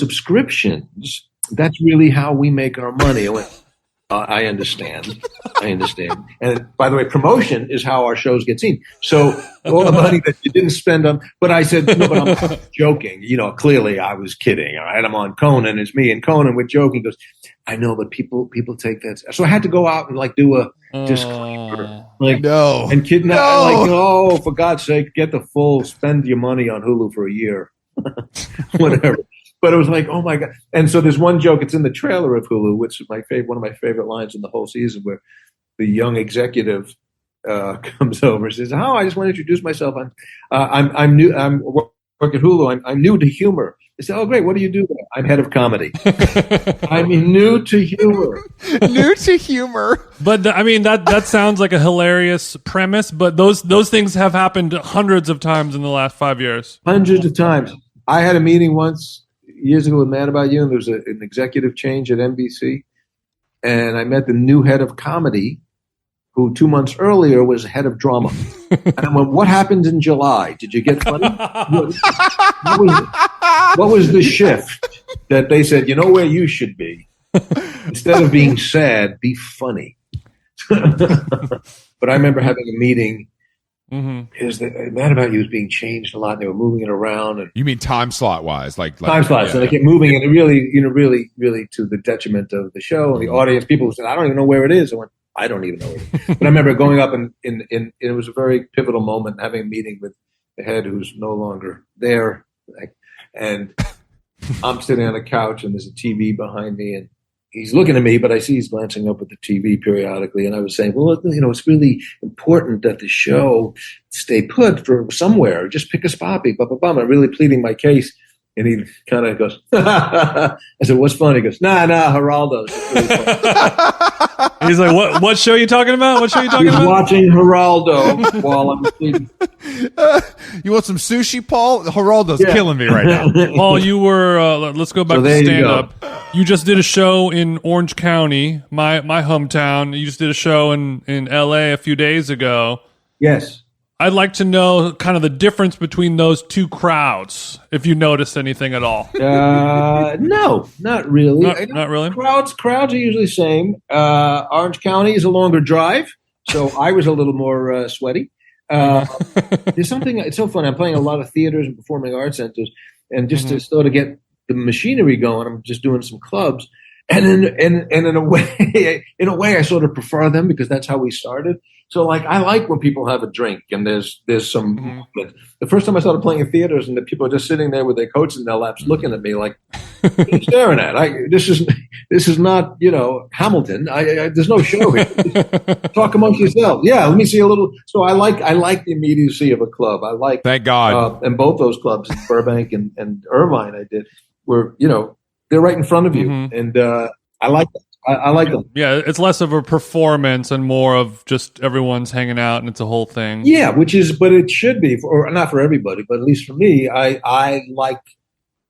subscriptions. That's really how we make our money. I went, I understand. And by the way, promotion is how our shows get seen. So all the money that you didn't spend on, but I said, no, but I'm joking. Clearly I was kidding. All right. I'm on Conan. It's me and Conan. We're joking. He goes, I know, but people take that. So I had to go out and like do a disclaimer. Like, no. And kidnap, like, oh, for God's sake, get the full, spend your money on Hulu for a year. Whatever. But it was like, oh my God. And so there's one joke, it's in the trailer of Hulu, which is one of my favorite lines in the whole season, where the young executive comes over and says, I just want to introduce myself. I'm new. I'm work at Hulu. I'm new to humor. They say, oh, great. What do you do there? I'm head of comedy. I'm new to humor. New to humor. But that sounds like a hilarious premise, but those things have happened hundreds of times in the last 5 years. Hundreds of times. I had a meeting once years ago with Mad About You, and there was an executive change at NBC. And I met the new head of comedy, who 2 months earlier was head of drama. And I went, what happened in July? Did you get funny? What was the shift that they said, you know where you should be? Instead of being sad, be funny. But I remember having a meeting because Mad About You was being changed a lot. They were moving it around. And you mean time slot wise? Like time slots. Yeah, so they kept moving it really to the detriment of the show and the audience. People said, I don't even know where it is. I went, I don't even know where it is. But I remember going up and it was a very pivotal moment, having a meeting with the head who's no longer there. And I'm sitting on a couch and there's a TV behind me and he's looking at me, but I see he's glancing up at the TV periodically. And I was saying, well, it's really important that the show stay put for somewhere. Just pick a spot, blah, blah, blah. I'm really pleading my case. And he kind of goes, I said, what's funny? He goes, nah, Geraldo's. He's like, what show are you talking about? What show are you talking about? He's watching Geraldo while I'm sleeping. You want some sushi, Paul? Geraldo's killing me right now. Paul, you were, let's go back to stand-up. You just did a show in Orange County, my hometown. You just did a show in LA a few days ago. Yes. I'd like to know kind of the difference between those two crowds, if you noticed anything at all. No, not really. Not really? Crowds are usually the same. Orange County is a longer drive, so I was a little more sweaty. There's something, it's so funny. I'm playing a lot of theaters and performing arts centers, and just to sort of get the machinery going, I'm just doing some clubs. And in a way, I sort of prefer them because that's how we started. So like, I like when people have a drink and there's some movement. The first time I started playing in theaters and the people are just sitting there with their coats in their laps looking at me like, what are you staring at? This is not, Hamilton. There's no show here. Talk amongst yourselves. Yeah. Let me see a little. So I like the immediacy of a club. I like, thank God. And both those clubs in Burbank and Irvine I did were, they're right in front of you. And, I like that. I like them. Yeah, it's less of a performance and more of just everyone's hanging out and it's a whole thing. Yeah, but it should be, or not for everybody, but at least for me, I like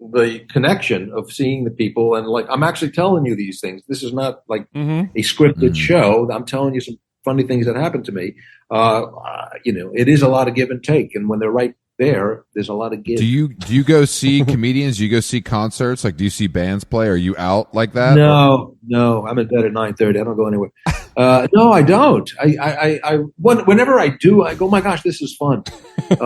the connection of seeing the people and like, I'm actually telling you these things. This is not like a scripted show. I'm telling you some funny things that happened to me. It is a lot of give and take. And when they're right there's a lot of give. Do you go see comedians? Do you go see concerts? Like, do you see bands play? Are you out like that? No. I'm in bed at 9:30. I don't go anywhere. No, I don't. Whenever I do, I go, oh my gosh, this is fun.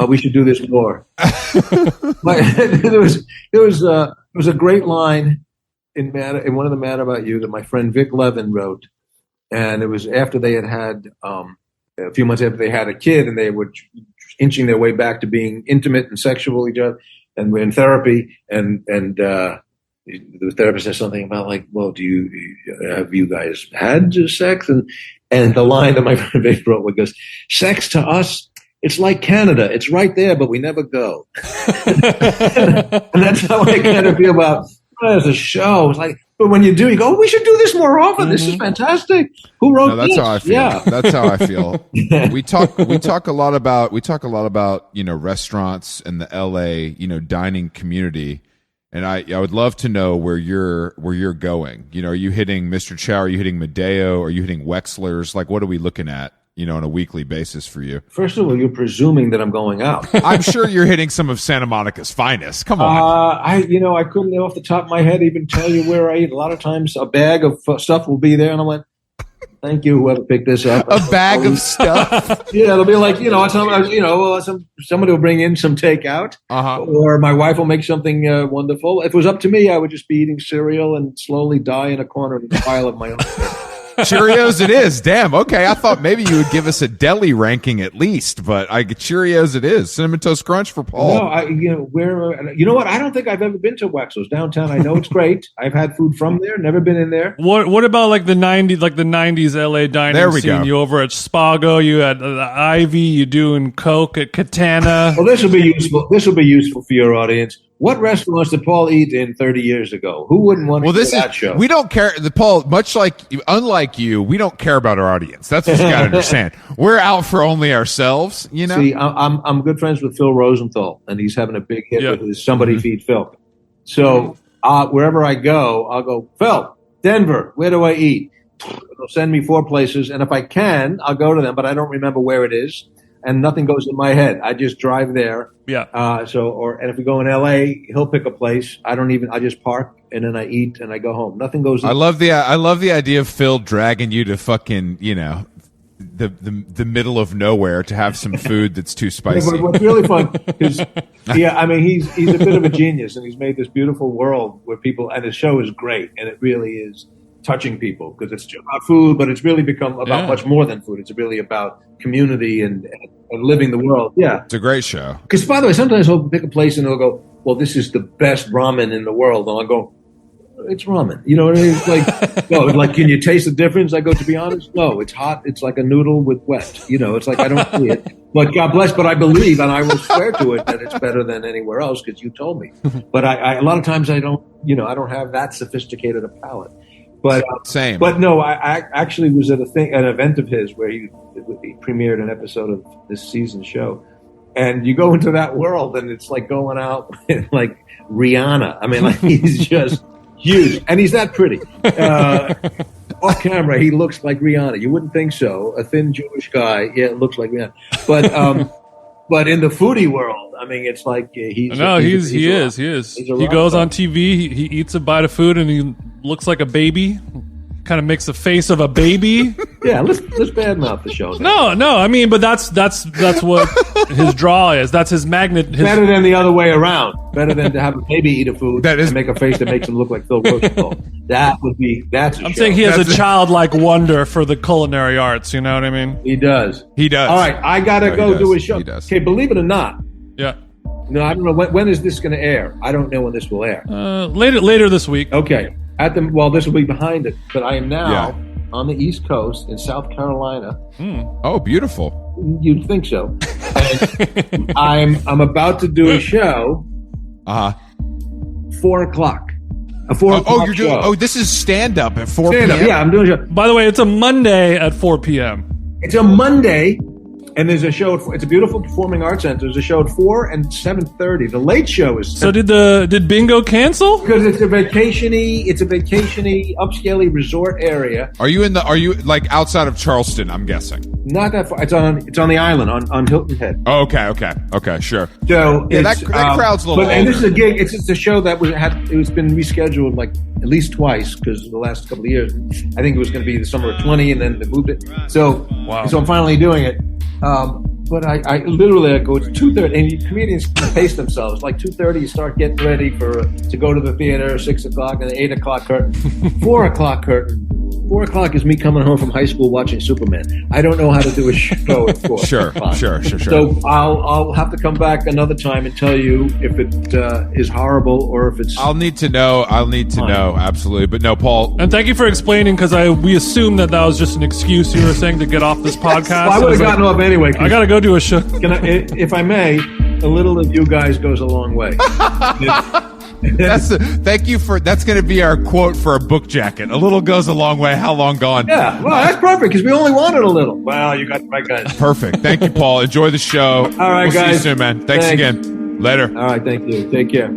We should do this more. There was a great line in one of the Mad About You that my friend Vic Levin wrote, and it was after they had a few months after they had a kid, and they were inching their way back to being intimate and sexual each other, and we're in therapy, and the therapist says something about like, well, have you guys had sex? And the line that my friend Vic wrote goes, sex to us, it's like Canada. It's right there, but we never go. And that's how I kind of feel about as a show. It's like, but when you do, you go, oh, we should do this more often. This is fantastic. Who wrote that's this? How I feel. Yeah. That's how I feel. We talk a lot about restaurants and the LA, dining community. And I would love to know where you're going. Are you hitting Mr. Chow? Are you hitting Madeo? Are you hitting Wexler's? Like, what are we looking at, on a weekly basis for you? First of all, you're presuming that I'm going out. I'm sure you're hitting some of Santa Monica's finest. Come on. I couldn't off the top of my head even tell you where I eat. A lot of times a bag of stuff will be there, and I'm like, thank you, whoever picked this up. A bag of stuff. Yeah, it'll be like, somebody will bring in some takeout, or my wife will make something wonderful. If it was up to me, I would just be eating cereal and slowly die in a corner in a pile of my own. Cheerios it is. Damn. Okay. I thought maybe you would give us a deli ranking at least, but Cheerios it is. Cinnamon Toast Crunch for Paul. No, you know what? I don't think I've ever been to Wexler's downtown. I know it's great. I've had food from there. Never been in there. What about like the 90s LA dining there we scene? Go. You over at Spago, you had the Ivy, you doing Coke at Katana. Well, this will be useful. This will be useful for your audience. What restaurants did Paul eat in 30 years ago? Who wouldn't want to do that show? We don't care. Paul, unlike you, we don't care about our audience. That's what you got to understand. We're out for only ourselves, See, I'm good friends with Phil Rosenthal, and he's having a big hit with his Somebody Feed Phil. So wherever I go, I'll go, Phil, Denver, where do I eat? They'll send me 4 places, and if I can, I'll go to them, but I don't remember where it is. And nothing goes in my head. I just drive there. Yeah. And if we go in LA, he'll pick a place. I just park and then I eat and I go home. Nothing goes in. I love the idea of Phil dragging you to fucking, the middle of nowhere to have some food that's too spicy. Yeah, but what's really fun is, he's a bit of a genius, and he's made this beautiful world where people, and his show is great, and it really is touching people because it's about food, but it's really become about much more than food. It's really about community and living the world. Yeah. It's a great show. Because, by the way, sometimes he'll pick a place and he'll go, well, this is the best ramen in the world. And I'll go, it's ramen. You know what I mean? It's like, no, like, can you taste the difference? I go, to be honest, no, it's hot. It's like a noodle with wet. It's like, I don't see it. But God bless, but I believe, and I will swear to it, that it's better than anywhere else because you told me. But I a lot of times I don't have that sophisticated a palate. But same. But no, I actually was at an event of his where he premiered an episode of this season show, and you go into that world, and it's like going out with like Rihanna. I mean, like he's just huge, and he's that pretty. Off camera, he looks like Rihanna. You wouldn't think so. A thin Jewish guy, yeah, it looks like Rihanna. But in the foodie world, I mean, it's like he's. No, he is. He goes on TV. He eats a bite of food, and he looks like a baby. Kind of makes the face of a baby. Yeah, let's badmouth the show. No. I mean, but that's what his draw is. That's his magnet. Better than the other way around. Better than to have a baby eat a food and make a face that makes him look like Phil Rosenthal. That's a show. I'm saying he has a childlike wonder for the culinary arts. You know what I mean? He does. He does. All right, I gotta go do his show. He does. Okay, believe it or not. Yeah. No, I don't know when is this going to air. I don't know when this will air. Later this week. Okay. This will be behind it, but I am now on the East Coast in South Carolina. Oh, beautiful. You'd think so. And I'm about to do a show. 4 o'clock. A 4 o'clock you're show. doing. Oh, this is stand up at 4 Stand p.m. up. Yeah, I'm doing a show. By the way, it's a Monday at 4 p.m. It's a Monday. And there's a show. It's a beautiful performing arts center. There's a show at 4 and 7:30. The late show is. So did Bingo cancel? Because it's a vacationy, upscale resort area. Are you like outside of Charleston? I'm guessing. Not that far. It's on the island on Hilton Head. Oh, okay, sure. So yeah, that crowd's a little. And this is a gig. It's just a show that it's been rescheduled like at least twice because the last couple of years. I think it was going to be the summer of 20, and then they moved it. So I'm finally doing it. But I literally go to 2:30, and comedians pace themselves. Like 2:30, you start getting ready to go to the theater. 6 o'clock, and then 8 o'clock curtain, 4 o'clock curtain. 4 o'clock is me coming home from high school watching Superman. I don't know how to do a show at 4 Sure. So I'll have to come back another time and tell you if it is horrible or if it's. I'll need to know. Absolutely. But no, Paul. And thank you for explaining because we assumed that was just an excuse you were saying to get off this podcast. Well, I would have gotten off anyway. I got to go do a show. If I may, a little of you guys goes a long way. Thank you for that's going to be our quote for a book jacket. A little goes a long way. How long gone? Yeah, well, that's perfect because we only wanted a little. Well, you got the right guys. Perfect. Thank you, Paul. Enjoy the show. All right, we'll guys. See you soon, man. Thanks again. Later. All right, thank you. Take care.